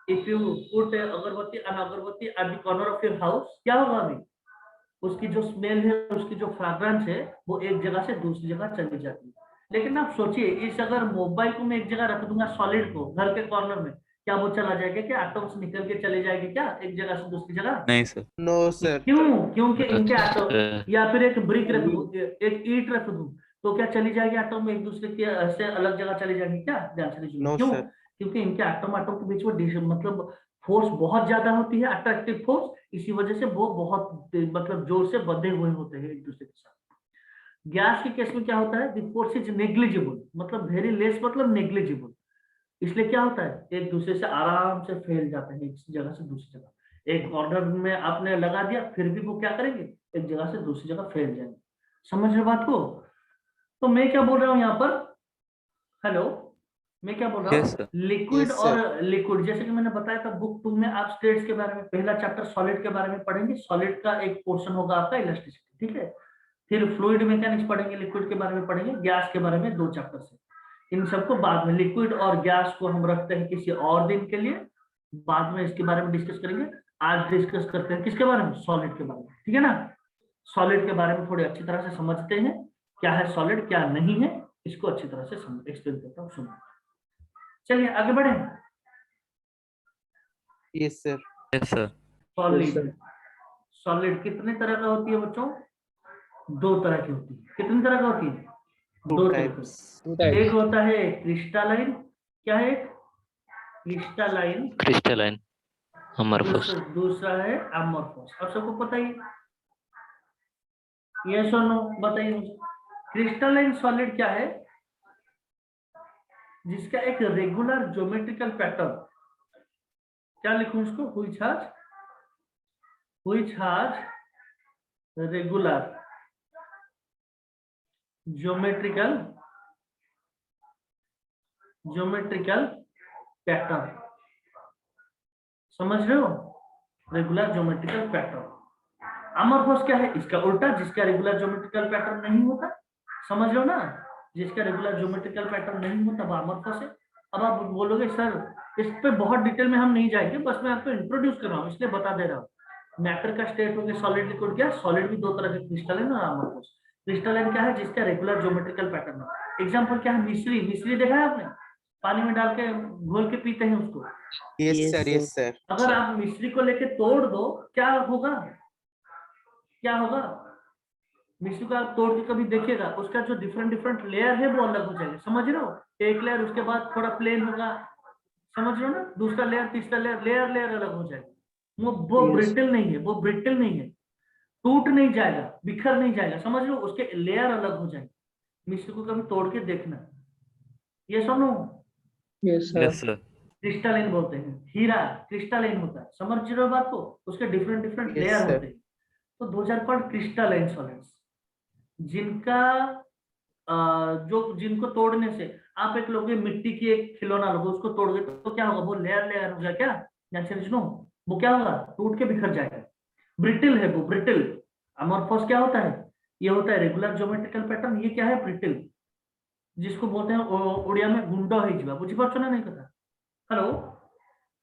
A: इफ यू पुट अगरबत्ती at the corner of your house, क्या होगा अभी? उसकी जो स्मेल है, उसकी जो फ्रेग्रेंस है, वो एक जगह से दूसरी जगह चली जाती है। लेकिन आप सोचिए, इस अगर मोबाइल को मैं एक जगह रख दूंगा सॉलिड को घर के कॉर्नर में, क्या वो चला जाएगा? क्या एटम्स निकल के चले जाएंगे क्या एक जगह से दूसरी जगह?
E: नहीं sir.
H: No, sir.
A: क्यों? क्योंकि इनके
B: Yes,
A: एटम,
B: sir.
A: या फिर एक ब्रिक रख दूं, एक ईंट रख दूं, तो क्या चली जाएगी एटम एक दूसरे के से अलग जगह चली जाएंगी क्या? ध्यान से लीजिए।
H: No,
A: क्यों?
H: sir.
A: क्योंकि इनके एटम एटम के बीच में मतलब फोर्स बहुत ज्यादा होती है, अट्रैक्टिव फोर्स। इसी वजह से वो बहुत मतलब जोर से बंधे हुए होते हैं एक दूसरे के साथ। गैस के केस में क्या होता है, द फोर्स इज नेग्लिजिबल, मतलब वेरी लेस, मतलब नेग्लिजिबल। इसलिए क्या होता है, एक दूसरे से आराम से फैल जाते हैं एक जगह से दूसरी जगह। एक कॉर्नर में आपने लगा दिया, फिर भी वो क्या करेंगे, एक जगह से दूसरी जगह फैल जाएंगे। समझ रहे बात को? तो मैं क्या बोल रहा हूँ यहाँ पर, हेलो, मैं क्या बोल रहा
E: Yes,
A: हूँ,
E: sir.
A: लिक्विड
H: Yes,
A: और लिक्विड, जैसे कि मैंने बताया था बुक 2 में आप स्टेट्स के बारे में, पहला चैप्टर सॉलिड के बारे में पढ़ेंगे। सॉलिड का एक पोर्शन होगा आपका इलास्टिसिटी, ठीक है? फिर फ्लूइड मैकेनिक्स पढ़ेंगे, लिक्विड के बारे में पढ़ेंगे, गैस के बारे में 2 चैप्टर से। इन सबको बाद में, लिक्विड और गैस को हम रखते हैं किसी और दिन के लिए, बाद में इसके बारे में डिस्कस करेंगे। आज डिस्कस करते हैं किसके बारे में, सॉलिड के बारे में, ठीक है ना? सॉलिड के बारे में थोड़ी अच्छी तरह से समझते हैं, क्या है सॉलिड क्या नहीं है, इसको अच्छी तरह से एक्सप्लेन करता हूँ, सुनो। चलिए आगे बढ़े।
H: Yes, sir.
E: Yes, sir.
A: Solid, solid कितने तरह का होती है बच्चों? 2 तरह की होती है। कितनी तरह का होती है? 2
H: Two
A: तरह की।
H: types.
A: एक होता है क्रिस्टलाइन, क्या है? क्रिस्टलाइन।
B: Crystalline. Amorphous.
A: दूसरा है अमोर्फस। अब सबको पता ही, ये सुनो बताइए मुझे, क्रिस्टलाइन सॉलिड क्या है? जिसका एक रेगुलर ज्योमेट्रिकल पैटर्न, क्या लिखूं इसको, which has which has regular geometrical pattern. समझ रहे हो? Regular geometrical pattern. अमरफोस क्या है? इसका उल्टा, जिसका रेगुलर ज्योमेट्रिकल पैटर्न नहीं होता। समझ रहे हो ना? जिसका रेगुलर ज्योमेट्रिकल पैटर्न नहीं होता वो अमरफोस है। अब आप बोलोगे सर इस पे बहुत डिटेल में हम नहीं जाएंगे, बस मैं आपको इंट्रोड्यूस कर रहा हूँ इसलिए बता दे रहा हूँ। मैटर का स्टेट हो गया सॉलिड लिक्विड। क्या सॉलिड भी दो तरह के क्रिस्टलाइन और अमरफोस। क्रिस्टलाइन क्या है? जिसका रेगुलर ज्योमेट्रिकल पैटर्न हो। एग्जांपल क्या है? मिश्री। मिश्री देखा है आपने? पानी में डाल के घोल के पीते हैं उसको।
H: Yes,
C: Yes,
H: sir. Yes, sir.
A: अगर आप मिश्री को लेके तोड़ दो क्या होगा? क्या होगा? मिश्री को आप तोड़ के कभी देखिएगा, उसका जो डिफरेंट लेयर है वो अलग हो जाएगा। समझ रहे हो? एक लेयर, उसके बाद थोड़ा प्लेन होगा। समझ रहे हो ना? दूसरा लेयर, तीसरा लेयर, लेयर अलग हो जाएगा। वो
D: Yes.
A: ब्रिटल नहीं है, वो ब्रिटल नहीं है, टूट नहीं जाएगा, बिखर नहीं जाएगा। समझ रहे हो? उसके लेयर अलग हो जाएंगे। मिश्री को कभी तोड़ के देखना। ये सुनो,
D: Yes, sir.
E: Yes, sir.
A: Crystalline बोलते हैं। हीरा क्रिस्टलाइन होता है। समझ रहे हो बात को? उसके डिफरेंट
H: Yes,
A: लेयर
H: sir.
A: होते हैं। तो 2000 क्रिस्टलाइन सॉलिड्स जिनका जिनको तोड़ने से आप एक लोगे मिट्टी की एक खिलौना लोगे, उसको तोड़ गए तो क्या होगा? वो लेयर हो गया। क्या वो क्या होगा? टूट के बिखर जाएगा। ब्रिटल है वो, ब्रिटल। अमorphous क्या होता है? ये होता है रेगुलर ज्योमेट्रिकल पैटर्न। ये क्या है? ब्रिटल, जिसको बोलते हैं ओडिया में गुंडा ହେଇଯିବା। ବୁଝିପାରୁଛ ନା नहीं କଥା? Hello,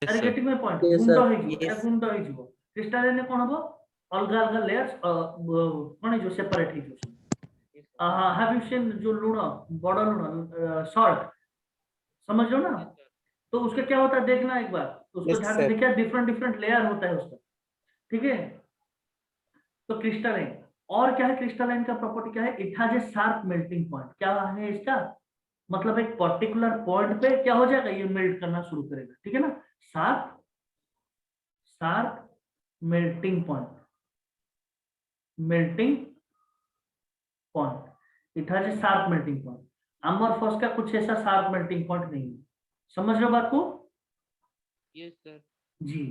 E: Yes,
A: are
E: sir.
A: Getting my point?
D: Yes,
A: गुंडा
D: sir.
A: ହେଇଯିବ,
C: Yes.
A: गुंडा ହେଇଯିବ। क्रिस्टलाइन ने कोन हबो? अलगा अलगा लेयर्स कोन है जो सेपरेट ହେଇଯିବ। हैव यू सीन जो लूण, बड़ा लूण, सॉल्ट? समझ रहे हो ना? तो उसका क्या होता है देखना एक बार, उसको
H: Yes,
A: ध्यान से
H: sir.
A: देखिए। डिफरेंट लेयर होता है उसका। ठीक है? तो क्रिस्टलाइन और क्या है? क्रिस्टलाइन का प्रॉपर्टी क्या है? It has a sharp melting point. क्या है इसका मतलब? एक पर्टिकुलर पॉइंट पे क्या हो जाएगा? ये मेल्ट करना शुरू करेगा। ठीक है ना? Sharp melting point. It has a sharp melting point. अमorphous का कुछ ऐसा शार्प मेल्टिंग पॉइंट नहीं है। समझ रहे हो बात को?
C: Yes, sir.
A: जी।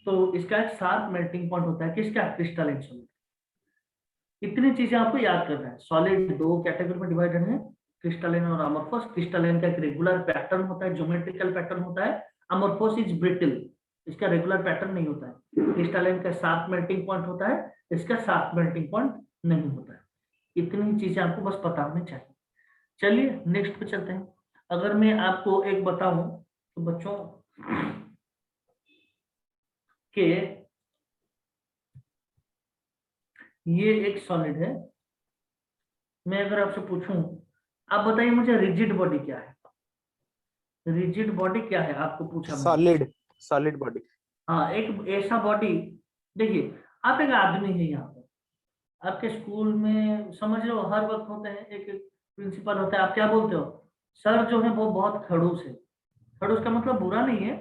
A: तो इसका एक शार्प मेल्टिंग पॉइंट होता है। किसका? Crystalline solid. इतनी चीजें आपको याद करना है। सॉलिड दो कैटेगरी में डिवाइडेड है, क्रिस्टलाइन और अमorphous। क्रिस्टलाइन का एक रेगुलर पैटर्न होता है, ज्योमेट्रिकल पैटर्न होता है। अमorphous इज ब्रिटल, इसका रेगुलर पैटर्न नहीं होता है। क्रिस्टलाइन का शार्प मेल्टिंग पॉइंट होता है, इसका शार्प मेल्टिंग पॉइंट नहीं होता है। इतनी चीजें आपको बस पता होनी चाहिए। चलिए नेक्स्ट पे चलते हैं। अगर मैं आपको एक बताऊं तो बच्चों के ये एक सॉलिड है। मैं अगर आपसे पूछूं, आप बताइए मुझे रिजिड बॉडी क्या है? रिजिड बॉडी क्या है आपको पूछा मैंने।
H: Solid body.
A: हाँ, एक ऐसा बॉडी। देखिए, आप एक आदमी है यहाँ पर, आपके स्कूल में समझ रहे हो हर वक्त होते हैं, एक प्रिंसिपल होता है। आप क्या बोलते हो? सर जो है वो बहुत खड़ूस है। खड़ूस का मतलब बुरा नहीं है।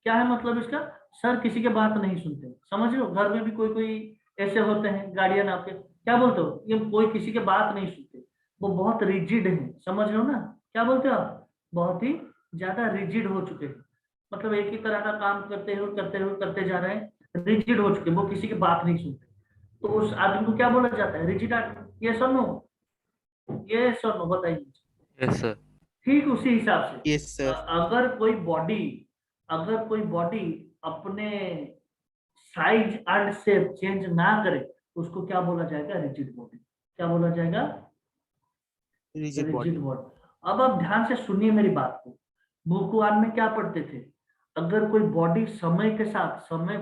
A: क्या है मतलब इसका? सर किसी के बात नहीं सुनते। समझ रहे हो? घर में भी कोई ऐसे होते हैं गार्डियन आपके, क्या बोलते हो? ये कोई किसी के बात नहीं सुनते, वो बहुत रिजिड है। समझ रहे हो ना? क्या बोलते हो आप? बहुत ही ज्यादा रिजिड हो चुके हैं। मतलब एक ही तरह का काम करते जा रहे हैं, रिजिड हो चुके हैं, वो किसी की बात नहीं सुनते। तो उस आदमी को क्या बोला जाता है? रिजिड आदमी। ये सुनो, ये सुनो, बताइए।
E: Yes, sir.
A: ठीक उसी हिसाब से
H: Yes, sir.
A: अगर कोई बॉडी अपने साइज एंड शेप चेंज ना करे, उसको क्या बोला जाएगा? Rigid body. क्या बोला जाएगा?
H: Rigid body.
A: Rigid body. अब आप ध्यान से सुनिए मेरी बात को। बुकवान में क्या पढ़ते थे? अगर कोई बॉडी समय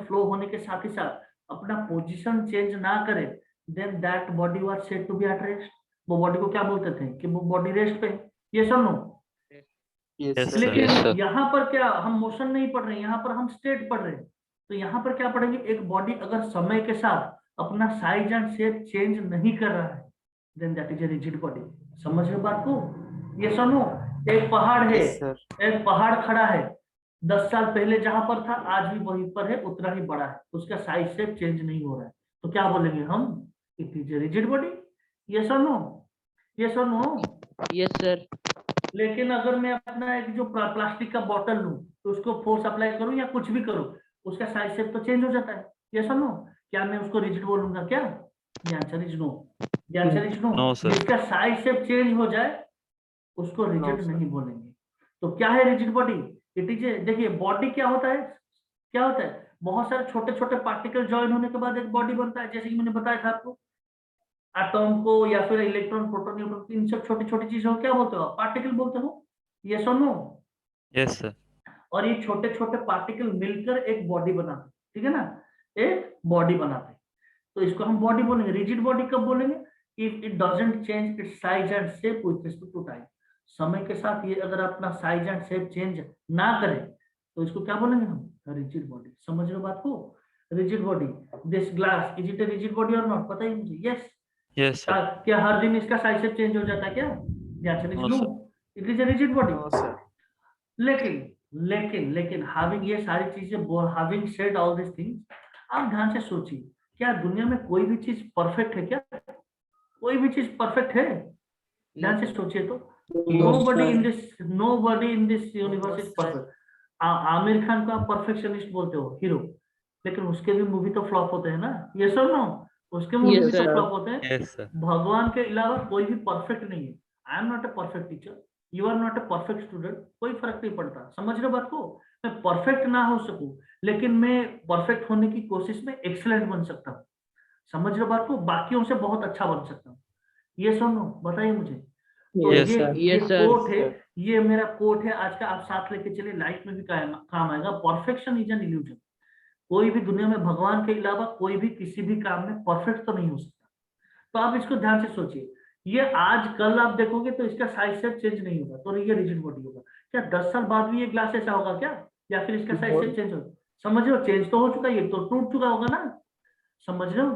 A: फ्लो होने के साथ ही साथ अपना पोजीशन चेंज ना करे, then that body was said to be at rest. वो बॉडी को क्या बोलते थे? कि वो बॉडी रेस्ट पे है। ये सुनो।
H: Yes,
E: Yes,
H: sir.
E: sir.
A: लेकिन
E: Yes, sir.
A: यहाँ पर क्या, हम मोशन नहीं पढ़ रहे हैं, यहाँ पर हम स्टेट पढ़ रहे हैं। तो यहाँ पर क्या पढ़ेंगे? एक बॉडी अगर समय के साथ अपना साइज एंड शेप चेंज नहीं कर रहा है, then that is a rigid body. समझ रहे हो बात को? ये सुनो, एक पहाड़ है,
H: Yes, sir.
A: एक पहाड़ खड़ा है, 10 साल पहले जहां पर था आज भी वहीं पर है, उतना ही बड़ा है, उसका साइज शेप चेंज नहीं हो रहा है, तो क्या बोलेंगे हम? It is a rigid body. ये सुनो, ये सुनो।
C: Yes, sir.
A: लेकिन अगर मैं अपना एक जो प्लास्टिक का बोतल लूं, तो उसको फोर्स अप्लाई करूं या कुछ भी करूं, उसका साइज शेप तो चेंज हो जाता है। ये सुनो, क्या मैं उसको रिजिड बोलूंगा क्या? The answer is no. The answer is no.
E: No, sir.
A: जिसका साइज शेप चेंज हो जाए उसको रिजिड
H: sir.
A: नहीं बोलेंगे। तो क्या है रिजिड बॉडी? इट इज, देखिए बॉडी क्या होता है, क्या होता है, बहुत सारे छोटे छोटे पार्टिकल ज्वाइन होने के बाद एक बॉडी बनता है, जैसे कि मैंने बताया था आपको, एटॉम को या फिर इलेक्ट्रॉन प्रोटॉन न्यूट्रॉन, इन सब छोटी छोटी चीजों को क्या बोलते हो? पार्टिकल बोलते हो। यस और नो?
E: Yes, sir.
A: और ये छोटे छोटे पार्टिकल मिलकर एक बॉडी बनाते, ठीक है ना, एक बॉडी बनाते। तो इसको हम बॉडी बोलेंगे। रिजिड बॉडी कब बोलेंगे? If it doesn't change its size and shape with respect to time. समय के साथ ये अगर अपना साइज एंड शेप चेंज ना करे तो इसको क्या बोलेंगे हम? Rigid body. समझ रहे हो बात को? Rigid body. This glass is it A rigid body और नॉट? बताइए मुझे। यस।
E: Yes, sir.
A: क्या हर दिन इसका साइज शेप चेंज हो जाता है क्या?
E: No,
A: it is a rigid body.
H: No, sir.
A: लेकिन लेकिन लेकिन हैविंग ये सारी चीजें, having said all this things, आप ध्यान से सोचिए, क्या दुनिया में कोई भी चीज परफेक्ट है क्या? कोई भी चीज परफेक्ट है? ध्यान से सोचिए तो। nobody in this universe is perfect. Aamir Khan को आप परफेक्शनिस्ट बोलते हो, हीरो, लेकिन उसके भी मूवी तो फ्लॉप होते हैं ना? ये सर नो, उसके मूवी
C: Yes,
A: भी तो
C: sir.
A: फ्लॉप होते हैं।
E: Yes, sir.
A: भगवान के अलावा कोई भी परफेक्ट नहीं है। I am not a perfect teacher, you are not a perfect student, कोई फर्क नहीं पड़ता। समझ रहे हो बात को? मैं परफेक्ट ना हो सकूं, लेकिन मैं परफेक्ट होने की कोशिश में एक्सीलेंट बन सकता हूँ। समझ रहे हो बात को? बाकियों से बहुत अच्छा बन सकता हूँ। ये सुनो, बताइए मुझे। तो
E: Yes,
A: ये
E: sir.
A: ये
C: Yes, sir.
A: कोट है, ये मेरा कोट है आज का, आप साथ लेके चलिए, लाइफ में भी काम आएगा। Perfection is an illusion. कोई भी दुनिया में भगवान के अलावा कोई भी किसी भी काम में परफेक्ट तो नहीं हो सकता। तो आप इसको ध्यान से सोचिए, ये आज कल आप देखोगे तो इसका साइज शेप चेंज नहीं होगा, तो ये रिजिड बॉडी होगा। क्या 10 साल बाद भी ये ग्लास ऐसा होगा क्या? या फिर इसका साइज शेप चेंज होगा? समझ रहे हो? चेंज तो हो चुका है, ये तो टूट चुका होगा ना। समझ रहे हो?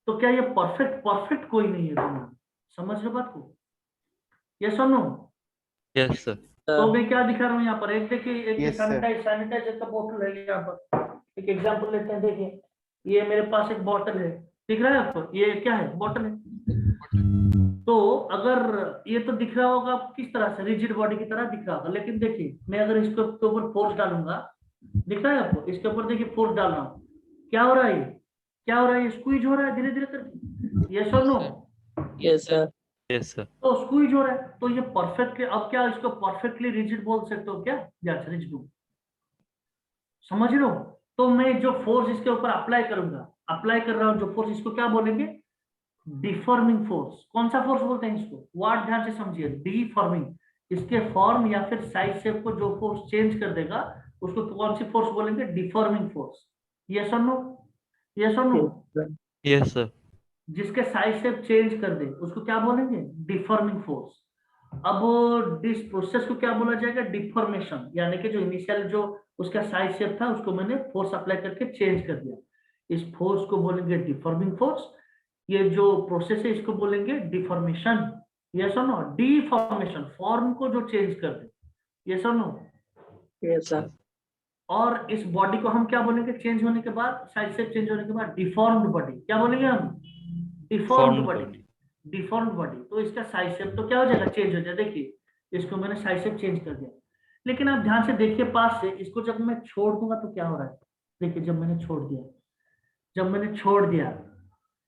A: तो क्या ये परफेक्ट कोई नहीं है दुनिया में? समझ रहे हो बात को? यस और नो?
E: Yes, sir.
A: तो मैं क्या दिखा रहा हूँ यहाँ पर, एक देखिए, एक
H: Yes, sir.
A: सैनिटाइजर का बोतल है यहाँ पर। एक एग्जांपल लेते हैं, देखिए ये मेरे पास एक बोतल है, दिख रहा है आपको? ये क्या है? बोतल है। तो अगर ये तो दिख रहा होगा किस तरह से, रिजिड बॉडी की तरह दिख रहा होगा, लेकिन देखिए मैं अगर इसके ऊपर फोर्स डालूंगा, दिख रहा है आपको? इसके ऊपर देखिए फोर्स डाल रहा हूँ, क्या हो रहा है? क्या हो रहा है? ये स्क्वीज हो रहा है धीरे धीरे करके। यस और no?
C: Yes, sir.
E: Yes, sir.
A: तो स्क्वीज हो रहा है, तो ये परफेक्टली, अब क्या इसको परफेक्टली रिजिड बोल सकते हो क्या? Yes, rigid. समझ रहे हो? तो मैं जो फोर्स इसके ऊपर अप्लाई करूंगा, अप्लाई कर रहा हूं जो फोर्स, इसको क्या बोलेंगे? Deforming force. कौन सा फोर्स बोलते हैं इसको? वर्ड ध्यान से समझिए, डिफॉर्मिंग। इसके फॉर्म या फिर साइज शेप को जो फोर्स चेंज कर देगा उसको कौन सी फोर्स बोलेंगे? Deforming force. यस और नो? यस और नो?
E: Yes, sir.
A: जिसके साइज शेप चेंज कर दे उसको क्या बोलेंगे? Deforming force. अब इस प्रोसेस को क्या बोला जाएगा? डिफॉर्मेशन। यानी कि जो इनिशियल जो उसका साइज शेप था उसको मैंने फोर्स अप्लाई करके चेंज कर दिया, इस फोर्स को बोलेंगे डिफॉर्मिंग फोर्स। ये जो प्रोसेस है इसको बोलेंगे डिफॉर्मेशन। यस और नो? डिफॉर्मेशन, फॉर्म को जो चेंज कर दे। यस और नो?
C: Yes, sir.
A: और इस बॉडी को हम क्या बोलेंगे? चेंज होने के बाद, साइज शेप चेंज होने के बाद, डिफॉर्म्ड बॉडी। क्या बोलेंगे हम? Deformed
E: Formed
A: body.
E: body.
A: Deformed body. तो इसका साइज शेप तो क्या हो जाएगा? चेंज हो जाएगा। देखिए इसको मैंने साइज शेप चेंज कर दिया, लेकिन आप ध्यान से देखिए पास से, इसको जब मैं छोड़ दूंगा तो क्या हो रहा है? देखिए जब मैंने छोड़ दिया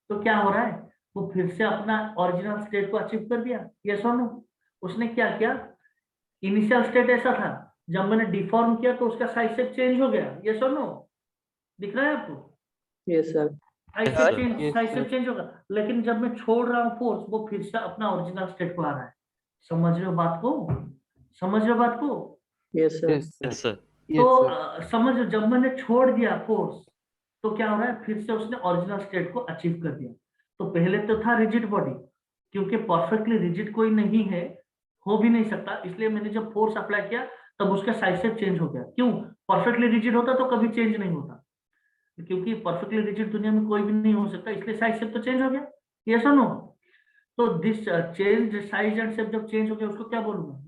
A: तो क्या हो रहा है? वो फिर से अपना ओरिजिनल स्टेट को अचीव कर दिया। यस और नो? उसने क्या किया? इनिशियल स्टेट ऐसा था, जब मैंने डिफॉर्म किया तो उसका साइज शेप चेंज हो गया। यस और नो? दिख रहा है आपको?
C: Yes, sir.
E: Yes, sir.
A: Size shape change होगा, लेकिन जब मैं छोड़ रहा हूँ फोर्स, वो फिर से अपना ओरिजिनल स्टेट को आ रहा है। समझ रहे हो बात को? समझ रहे हो बात को?
C: Yes, sir.
H: Yes, sir.
E: Yes, sir.
H: Yes,
A: तो
H: sir.
A: समझ, जब मैंने छोड़ दिया फोर्स तो क्या हो रहा है? फिर से उसने ओरिजिनल स्टेट को अचीव कर दिया। तो पहले तो था रिजिड बॉडी, क्योंकि परफेक्टली रिजिड कोई नहीं है, हो भी नहीं सकता, इसलिए मैंने जब फोर्स अप्लाई किया तब उसका साइज शेप चेंज हो गया। क्यों? परफेक्टली रिजिड होता तो कभी चेंज नहीं होता, क्योंकि परफेक्टली रिजिड दुनिया में कोई भी नहीं हो सकता, इसलिए साइज शेप तो चेंज हो गया। यस और नो? तो this change size and shape जब चेंज हो गया उसको क्या बोलूंगा?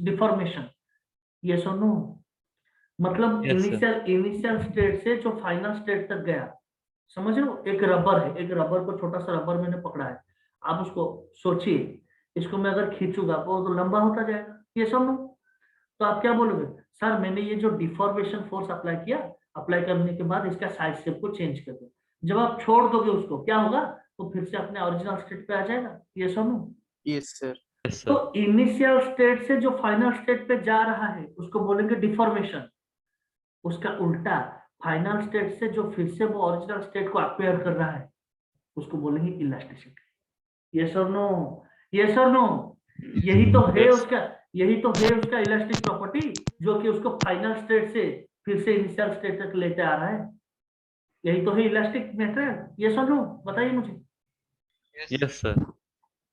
A: डिफॉर्मेशन। यस और नो? मतलब
E: Yes, sir.
A: इनिशियल स्टेट से जो फाइनल स्टेट तक गया। समझ रहे हो? एक रबर है, एक रबर को, छोटा सा रबर मैंने पकड़ा है, आप उसको सोचिए, इसको मैं अगर खींचूंगा तो लंबा होता जाएगा। ये सब नो? तो आप क्या बोलोगे? सर मैंने ये जो डिफॉर्मेशन फोर्स अप्लाई किया, अप्लाई करने के बाद इसका साइज शेप को चेंज कर दिया। जब आप छोड़ दोगे उसको क्या होगा, तो फिर से अपने ओरिजिनल स्टेट पे आ जाएगा। ये सुनो,
H: Yes, sir.
E: Yes,
A: तो
E: sir.
A: इनिशियल स्टेट से जो फाइनल स्टेट पे जा रहा है उसको बोलेंगे डिफॉर्मेशन। उसका उल्टा फाइनल स्टेट से जो फिर से वो ओरिजिनल स्टेट को अक्वायर कर रहा है उसको बोलेंगे इलास्टिसिटी। यस और नो, यस और नो, यही तो है
E: Yes.
A: उसका, यही तो है उसका इलास्टिक प्रॉपर्टी, जो कि उसको फाइनल स्टेट से फिर से इनिशियल स्टेट तक लेते आ रहा है। यही तो है इलास्टिक मटेरियल। यस और नो, बताइए मुझे।
E: Yes, sir.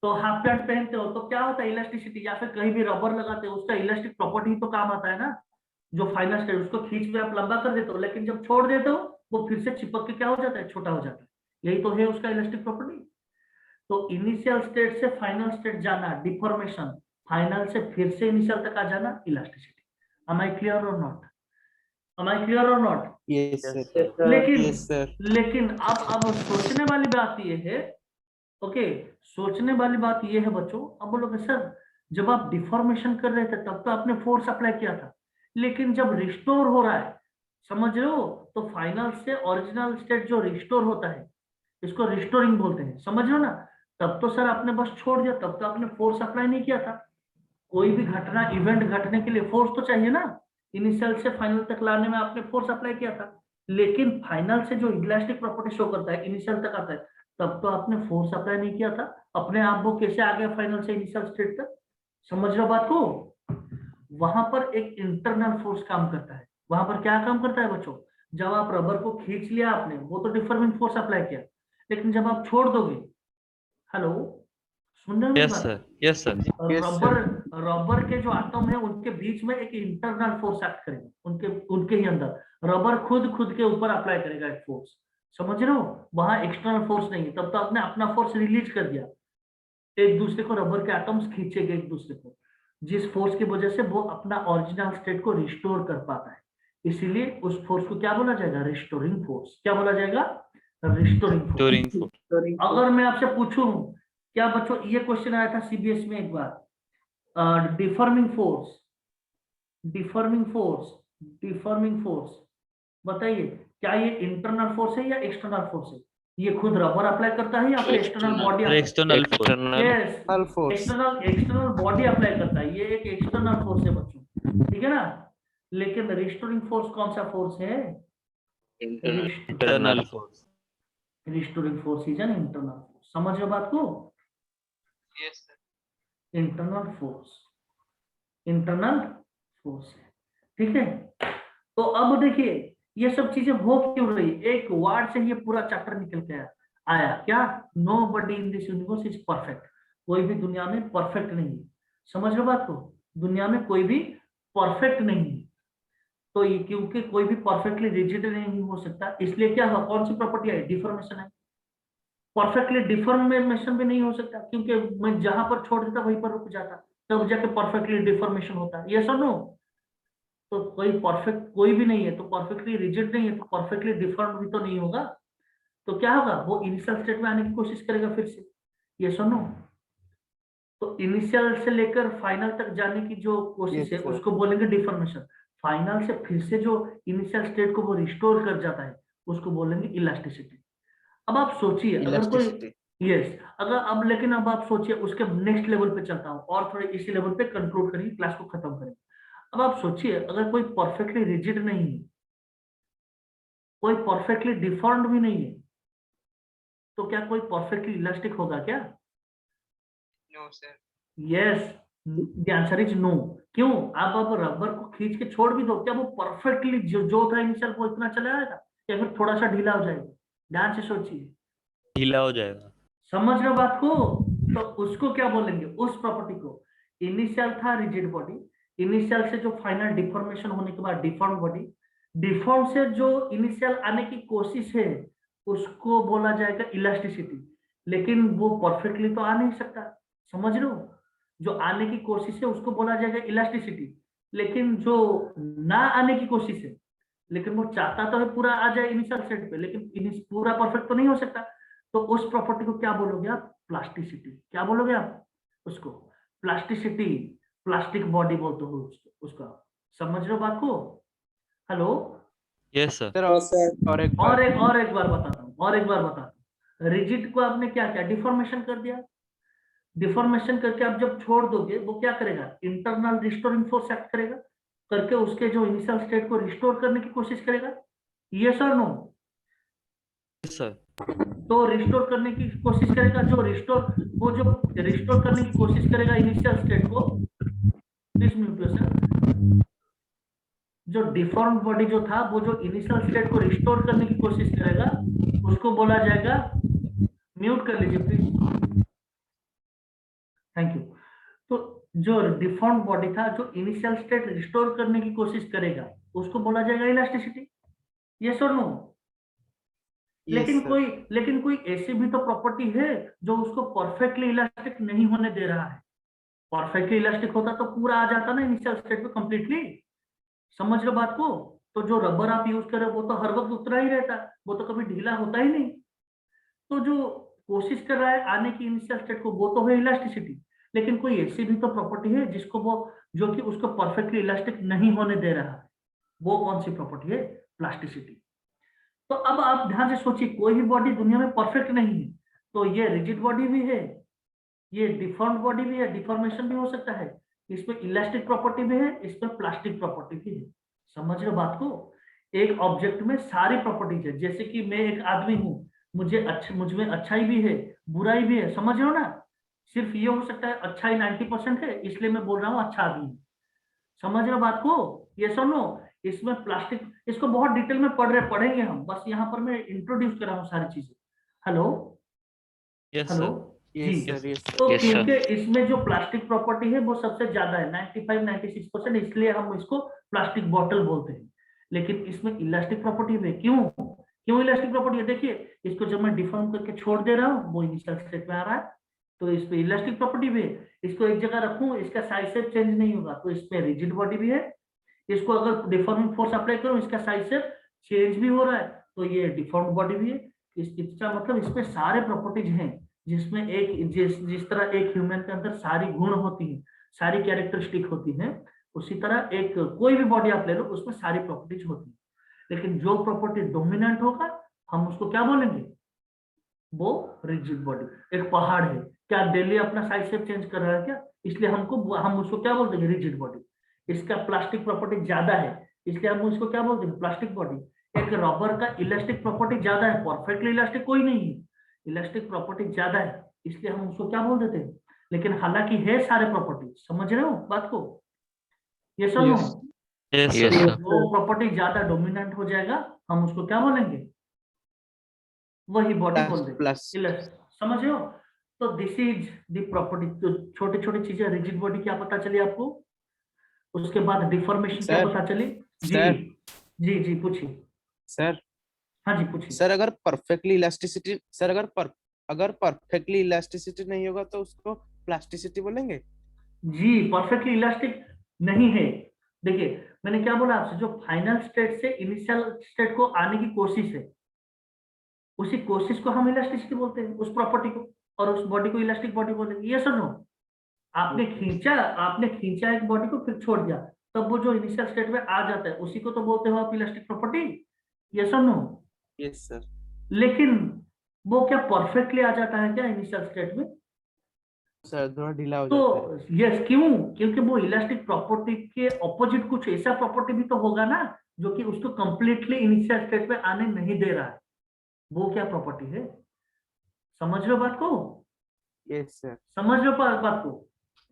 A: तो हाफ पैंट पहनते हो तो क्या होता है इलास्टिसिटी, या फिर कहीं भी रबर लगाते हो उसका इलास्टिक प्रॉपर्टी तो काम आता है ना। जो फाइनल स्टेट उसको खींच के आप लंबा कर देते हो, लेकिन जब छोड़ देते हो वो फिर से चिपक के क्या हो जाता है, छोटा हो जाता है। यही तो है उसका इलास्टिक प्रॉपर्टी। तो इनिशियल स्टेट से फाइनल स्टेट जाना डिफॉर्मेशन, फाइनल से फिर से इनिशियल तक आ जाना elasticity. Am I clear or not? Am I clear or not?
H: Yes, sir.
C: Yes, sir.
A: लेकिन
H: Yes, sir.
A: लेकिन अब सोचने वाली बात ये है, ओके, सोचने वाली बात ये है बच्चों। अब बोलोगे सर जब आप डिफॉर्मेशन कर रहे थे तब तो आपने फोर्स अप्लाई किया था, लेकिन जब रिस्टोर हो रहा है, समझ रहे हो, तो फाइनल से ओरिजिनल स्टेट जो रिस्टोर होता है इसको रिस्टोरिंग बोलते हैं, समझ रहे हो ना। तब तो सर आपने बस छोड़ दिया, तब तो आपने फोर्स अप्लाई नहीं किया था। कोई भी घटना इवेंट घटने के लिए फोर्स तो चाहिए ना, इनिशियल से फाइनल तक लाने में आपने फोर्स अप्लाई किया था। लेकिन फाइनल से जो इलास्टिक प्रॉपर्टी शो करता है इनिशियल तक आता है, तब तो आपने फोर्स अप्लाई नहीं किया था। अपने आप वो कैसे आ गया फाइनल से इनिशियल स्टेट तक, समझ रहे हो बात को। वहां पर एक इंटरनल फोर्स काम करता है। वहां पर क्या काम करता है बच्चों, जब आप रबर को खींच लिया आपने, वो तो डिफॉर्मिंग फोर्स अप्लाई किया, लेकिन जब आप छोड़ दोगे, हेलो सुन रहे हो मेरी
E: Yes,
A: बात?
E: sir. Yes, sir.
H: Yes,
A: rubber rubber के जो आटम है उनके बीच में एक इंटरनल फोर्स एक्ट करेगा, उनके उनके ही अंदर रबर खुद के ऊपर अप्लाई करेगा एक फोर्स, समझ रहे हो। वहां एक्सटर्नल फोर्स नहीं है, तब तो आपने अपना फोर्स रिलीज कर दिया। एक दूसरे को रबर के एटम्स खींचेंगे एक दूसरे को, जिस फोर्स की वजह से वो अपना ओरिजिनल स्टेट को रिस्टोर कर पाता है। इसीलिए उस फोर्स को क्या बोला जाएगा, रिस्टोरिंग फोर्स। क्या बोला जाएगा, restoring force.
E: Restoring force.
C: Sorry.
A: अगर मैं आपसे पूछूं, क्या बच्चों ये क्वेश्चन आया था सीबीएस में एक बार, deforming force, deforming force, deforming force, बताइए क्या ये इंटरनल फोर्स है या एक्सटर्नल फोर्स है। ये खुद रबर अप्लाई करता है या फिर external body
E: Sir, external force.
B: External.
A: Yes,
H: External force.
A: External body apply करता है, ये एक एक्सटर्नल फोर्स है बच्चों, ठीक है ना। लेकिन रिस्टोरिंग फोर्स कौन सा फोर्स है,
E: Internal force.
A: Restoring force is an internal force. समझ रहे हो बात को,
G: Yes, sir.
A: Internal force, internal force है, ठीक है। तो अब देखिए ये सब चीजें हो क्यों रही, एक वर्ड से ये पूरा चैप्टर निकल के आया क्या, nobody in this universe is perfect. कोई भी दुनिया में परफेक्ट नहीं है, समझ लो बात को, दुनिया में कोई भी परफेक्ट नहीं है। तो ये क्योंकि कोई भी परफेक्टली रिजिड नहीं हो सकता, इसलिए क्या हुआ, कौन सी प्रॉपर्टी है, डिफॉर्मेशन है। परफेक्टली डिफॉर्मेशन भी नहीं हो सकता, क्योंकि मैं जहां पर छोड़ देता वहीं पर रुक जाता, तब जाके परफेक्टली डिफॉर्मेशन होता है। ये सुनो, तो कोई परफेक्ट कोई भी नहीं है, तो परफेक्टली रिजिड नहीं है, तो परफेक्टली डिफॉर्म भी तो नहीं होगा। तो क्या होगा, वो इनिशियल स्टेट में आने की कोशिश करेगा फिर से। ये सुनो, तो इनिशियल से लेकर फाइनल तक जाने की जो कोशिश है
H: Yes, sir.
A: उसको बोलेंगे डिफॉर्मेशन। फाइनल से फिर से जो इनिशियल स्टेट को वो रिस्टोर कर जाता है उसको बोलेंगे इलास्टिसिटी। अब आप सोचिए, अगर कोई
H: Elasticity.
A: यस, अगर अब लेकिन अब आप सोचिए उसके नेक्स्ट लेवल पे चलता हूँ और थोड़े इसी लेवल पे कंक्लूड करेंगे, क्लास को खत्म करेंगे। अब आप सोचिए, अगर कोई परफेक्टली रिजिड नहीं है, कोई परफेक्टली डिफॉर्म्ड भी नहीं है, तो क्या कोई परफेक्टली इलास्टिक होगा क्या?
G: No, sir.
A: Yes, the answer is no. क्यों, आप रबर को खींच के छोड़ भी दो, क्या वो परफेक्टली जो था इनिशियल वो इतना चला आएगा, या फिर थोड़ा सा ढीला हो जाएगा? ध्यान से सोचिए,
E: ढीला हो जाएगा।
A: समझ रहे हो बात को। तो उसको क्या बोलेंगे, उस प्रॉपर्टी को, इनिशियल था रिजिड बॉडी, इनिशियल से जो फाइनल डिफॉर्मेशन होने के बाद डिफॉर्म बॉडी, डिफॉर्म से जो इनिशियल आने की कोशिश है उसको बोला जाएगा इलास्टिसिटी। लेकिन वो परफेक्टली तो आ नहीं सकता, समझ रहे हो, जो आने की कोशिश है उसको बोला जाएगा इलास्टिसिटी। लेकिन जो ना आने की कोशिश है, लेकिन वो चाहता तो है पूरा आ जाए इनिशियल स्टेट पे, लेकिन पूरा परफेक्ट तो नहीं हो सकता, तो उस प्रॉपर्टी को क्या बोलोगे आप, प्लास्टिसिटी। क्या बोलोगे आप उसको, प्लास्टिसिटी, प्लास्टिक बॉडी बोलते हो उसका। समझ रहे हो बात को, hello.
E: Yes, sir.
H: Sir,
C: Yes, sir.
H: और एक
A: और
H: बार.
A: एक बार बताता हूँ, और एक बार बता, रिजिड को आपने क्या किया, डिफॉर्मेशन कर दिया। डिफॉर्मेशन करके आप जब छोड़ दोगे वो क्या करेगा, इंटरनल रिस्टोरिंग फोर्स एक्ट करेगा, करके उसके जो इनिशियल स्टेट को रिस्टोर करने की कोशिश करेगा। यस और नो?
E: Yes sir.
A: तो रिस्टोर करने की कोशिश करेगा, जो रिस्टोर करने की कोशिश करेगा इनिशियल स्टेट को, प्लीज म्यूट योरसेल्फ। जो डिफॉर्म बॉडी जो था वो जो इनिशियल स्टेट को रिस्टोर करने की कोशिश करेगा उसको बोला जाएगा, म्यूट कर लीजिए प्लीज, थैंक यू। तो जो डिफॉर्म बॉडी था जो इनिशियल स्टेट रिस्टोर करने की कोशिश करेगा उसको बोला जाएगा इलास्टिसिटी। यस और नो? लेकिन कोई ऐसी भी तो प्रॉपर्टी है जो उसको परफेक्टली इलास्टिक नहीं होने दे रहा है। परफेक्टली इलास्टिक होता तो पूरा आ जाता ना इनिशियल स्टेट पे कंप्लीटली। समझ लो बात को? तो जो रबर आप यूज कर रहे हो वो तो हर वक्त उतना ही रहता है, वो तो कभी ढीला होता ही नहीं। तो जो कोशिश कर रहा है आने की इनिशियल स्टेट को वो तो है इलास्टिसिटी, लेकिन कोई ऐसी भी तो प्रॉपर्टी है जिसको वो जो कि उसको परफेक्टली इलास्टिक नहीं होने दे रहा है। वो कौन सी प्रॉपर्टी है? प्लास्टिसिटी। तो अब आप ध्यान से सोचिए, कोई भी बॉडी दुनिया में परफेक्ट नहीं है। तो ये रिजिड बॉडी भी है, ये डिफॉर्म्ड बॉडी भी है, डिफॉर्मेशन भी हो सकता है, इसमें इलास्टिक प्रॉपर्टी भी है, इसमें प्लास्टिक प्रॉपर्टी भी है। समझ रहे हो बात को? एक ऑब्जेक्ट में सारी प्रॉपर्टीज है। जैसे कि मैं एक आदमी हूं, मुझ में अच्छाई भी है बुराई भी है, समझ रहे हो ना? सिर्फ ये हो सकता है अच्छाई 90% है इसलिए मैं बोल रहा हूँ अच्छा आदमी। समझ रहे हो बात को? ये सुनो, इसमें प्लास्टिक, इसको बहुत डिटेल में पढ़ेंगे हम, बस यहाँ पर मैं इंट्रोड्यूस कर रहा हूँ सारी चीजें। Hello
E: yes
A: hello
E: sir.
A: जी।
H: Yes, sir.
A: तो
B: Yes, sir.
A: क्योंकि इसमें जो प्लास्टिक प्रॉपर्टी है वो सबसे ज्यादा है, 95-96%, इसलिए हम इसको प्लास्टिक बॉटल बोलते हैं। लेकिन इसमें इलास्टिक प्रॉपर्टी है। क्यों इलास्टिक प्रॉपर्टी है? देखिए, इसको जब मैं डिफॉर्म करके छोड़ दे रहा हूँ वो इनिशियल स्टेट में आ रहा है, तो इस पे इलास्टिक प्रॉपर्टी भी है। इसको एक जगह रखूं, इसका साइज शेप चेंज नहीं होगा, तो इसमें रिजिड बॉडी भी है। इसको अगर डिफॉर्मिंग फोर्स अप्लाई करूं, इसका साइज शेप चेंज भी हो रहा है, तो ये डिफॉर्म्ड बॉडी भी है। इसका मतलब इसमें सारे प्रॉपर्टीज हैं, जिसमें एक जिस तरह एक ह्यूमन के अंदर सारी गुण होती है, सारी कैरेक्टरिस्टिक होती है, उसी तरह एक कोई भी बॉडी आप ले लो उसमें सारी प्रॉपर्टीज होती है। लेकिन जो प्रॉपर्टी डोमिनेंट होगा हम उसको क्या बोलेंगे? वो रिजिड बॉडी। एक पहाड़ है, क्या डेली अपना साइज शेप चेंज कर रहा है क्या? इसलिए हम उसको क्या बोलते हैं? Rigid body. इसका प्लास्टिक प्रॉपर्टी ज्यादा है इसलिए हम उसको क्या बोलते हैं? Plastic body. एक रबर का इलास्टिक प्रॉपर्टी ज्यादा है, परफेक्टली इलास्टिक कोई नहीं है, इलास्टिक प्रॉपर्टी ज्यादा है इसलिए हम उसको क्या बोल देते हैं? लेकिन हालांकि है सारे प्रॉपर्टी। समझ रहे हो बात को? ये सब
H: Yes.
E: Yes
B: Yes,
E: sir.
B: sir.
A: वो प्रॉपर्टी ज्यादा डोमिनेंट हो जाएगा, हम उसको क्या बोलेंगे? वही बॉडी बोल देंगे,
H: Plus.
A: समझ रहे हो? तो दिस इज द प्रॉपर्टी। तो छोटी छोटी चीजें, रिजिड बॉडी क्या पता चली आपको, उसके बाद डिफॉर्मेशन क्या
H: Sir.
A: पता चली? जी
H: Sir.
A: जी पूछिए।
H: Sir.
A: हाँ जी पूछिए।
H: सर अगर परफेक्टली इलास्टिसिटी सर अगर परफेक्टली इलास्टिसिटी नहीं होगा तो उसको प्लास्टिसिटी बोलेंगे?
A: जी, परफेक्टली इलास्टिक नहीं है। देखिए मैंने क्या बोला आपसे, जो फाइनल स्टेट से इनिशियल स्टेट को आने की कोशिश है, उसी कोशिश को हम इलास्टिसिटी बोलते हैं, उस प्रॉपर्टी को, और उस बॉडी को इलास्टिक बॉडी बोलेंगे। ये सुनो, आपने खींचा एक बॉडी को फिर छोड़ दिया, तब वो जो इनिशियल स्टेट में आ जाता है उसी को तो बोलते हो आप इलास्टिक प्रॉपर्टी। ये सुनो,
H: यस सर।
A: लेकिन वो क्या परफेक्टली आ जाता है क्या इनिशियल स्टेट में?
H: सर थोड़ा ढीला हो जाता है।
A: तो यस, क्यों? क्योंकि वो इलास्टिक प्रॉपर्टी के ऑपोजिट कुछ ऐसा प्रॉपर्टी भी तो होगा ना जो कि उसको कंप्लीटली इनिशियल स्टेट में आने नहीं दे रहा है। वो क्या प्रॉपर्टी है? समझ रहे हो बात को?
H: Yes sir.
A: समझ रहे हो बात को?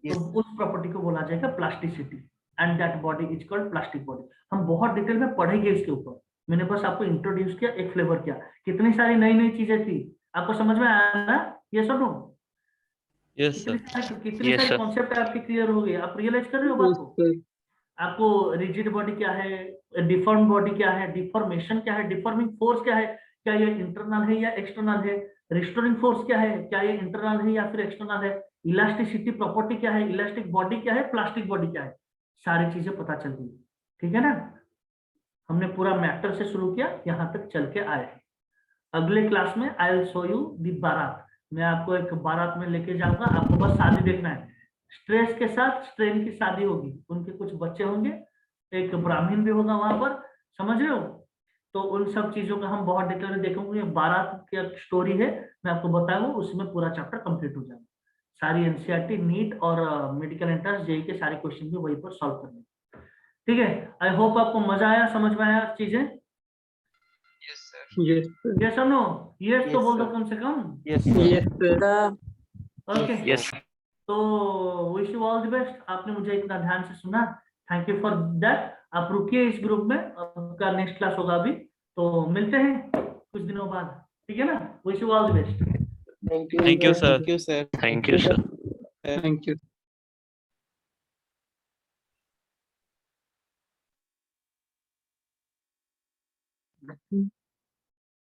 H: Yes.
A: तो उस प्रॉपर्टी को बोला जाएगा plasticity, and that body is called plastic body. हम बहुत डिटेल में पढ़ेंगे इसके ऊपर, मैंने बस आपको इंट्रोड्यूस किया, एक फ्लेवर किया। कितनी सारी नई चीजें थी, आपको समझ में आया ना? ये सुनो,
E: यस सर।
A: कितनी
B: Yes,
A: सारी
B: sir.
A: कॉन्सेप्ट आपकी क्लियर हो गई, आप रियलाइज कर रहे हो बात को? आपको रिजिड बॉडी क्या है, डिफॉर्म बॉडी क्या है, डिफॉर्मेशन क्या है, डिफॉर्मिंग फोर्स क्या है, क्या ये इंटरनल है या एक्सटर्नल है, रिस्टोरिंग फोर्स क्या है, क्या ये इंटरनल है या फिर एक्सटर्नल है, इलास्टिसिटी प्रॉपर्टी क्या है, इलास्टिक बॉडी क्या है, प्लास्टिक बॉडी क्या है, सारी चीजें पता चल गई। ठीक है ना? हमने पूरा मैटर से शुरू किया, यहाँ तक चल के आए। अगले क्लास में आई विल शो यू दी बारात। मैं आपको एक बारात में लेके जाऊंगा, आपको बस शादी देखना है। स्ट्रेस के साथ स्ट्रेन की शादी होगी, उनके कुछ बच्चे होंगे, एक ब्राह्मण भी होगा वहां पर, समझ रहे हो? तो उन सब चीजों का हम बहुत डिटेल में देखेंगे। 12 की स्टोरी है, मैं आपको बताऊंगा, उसमें पूरा चैप्टर कंप्लीट हो जाएगा। सारी एनसीईआरटी, नीट और मेडिकल एंट्रेंस, जेईई के सारे क्वेश्चन भी वहीं पर सॉल्व करने। ठीक है, आई होप आपको मजा आया, समझ में आया चीजें।
G: Yes, sir.
D: Yes, sir.
A: Yes और नो? यस तो
H: Yes,
A: बोल दो
H: sir.
A: कम से कम।
H: Yes,
C: Yes, sir.
A: Okay,
B: Yes.
A: तो wish you all the best. आपने मुझे इतना ध्यान से सुना, थैंक यू फॉर दैट। आप रुकिए इस ग्रुप में, आपका नेक्स्ट क्लास होगा अभी, तो मिलते हैं कुछ दिनों बाद, ठीक है ना? Wish you all the best.
F: Thank you.
E: Thank you, sir.
H: Thank you, sir.
B: Thank you, sir.
D: Thank you.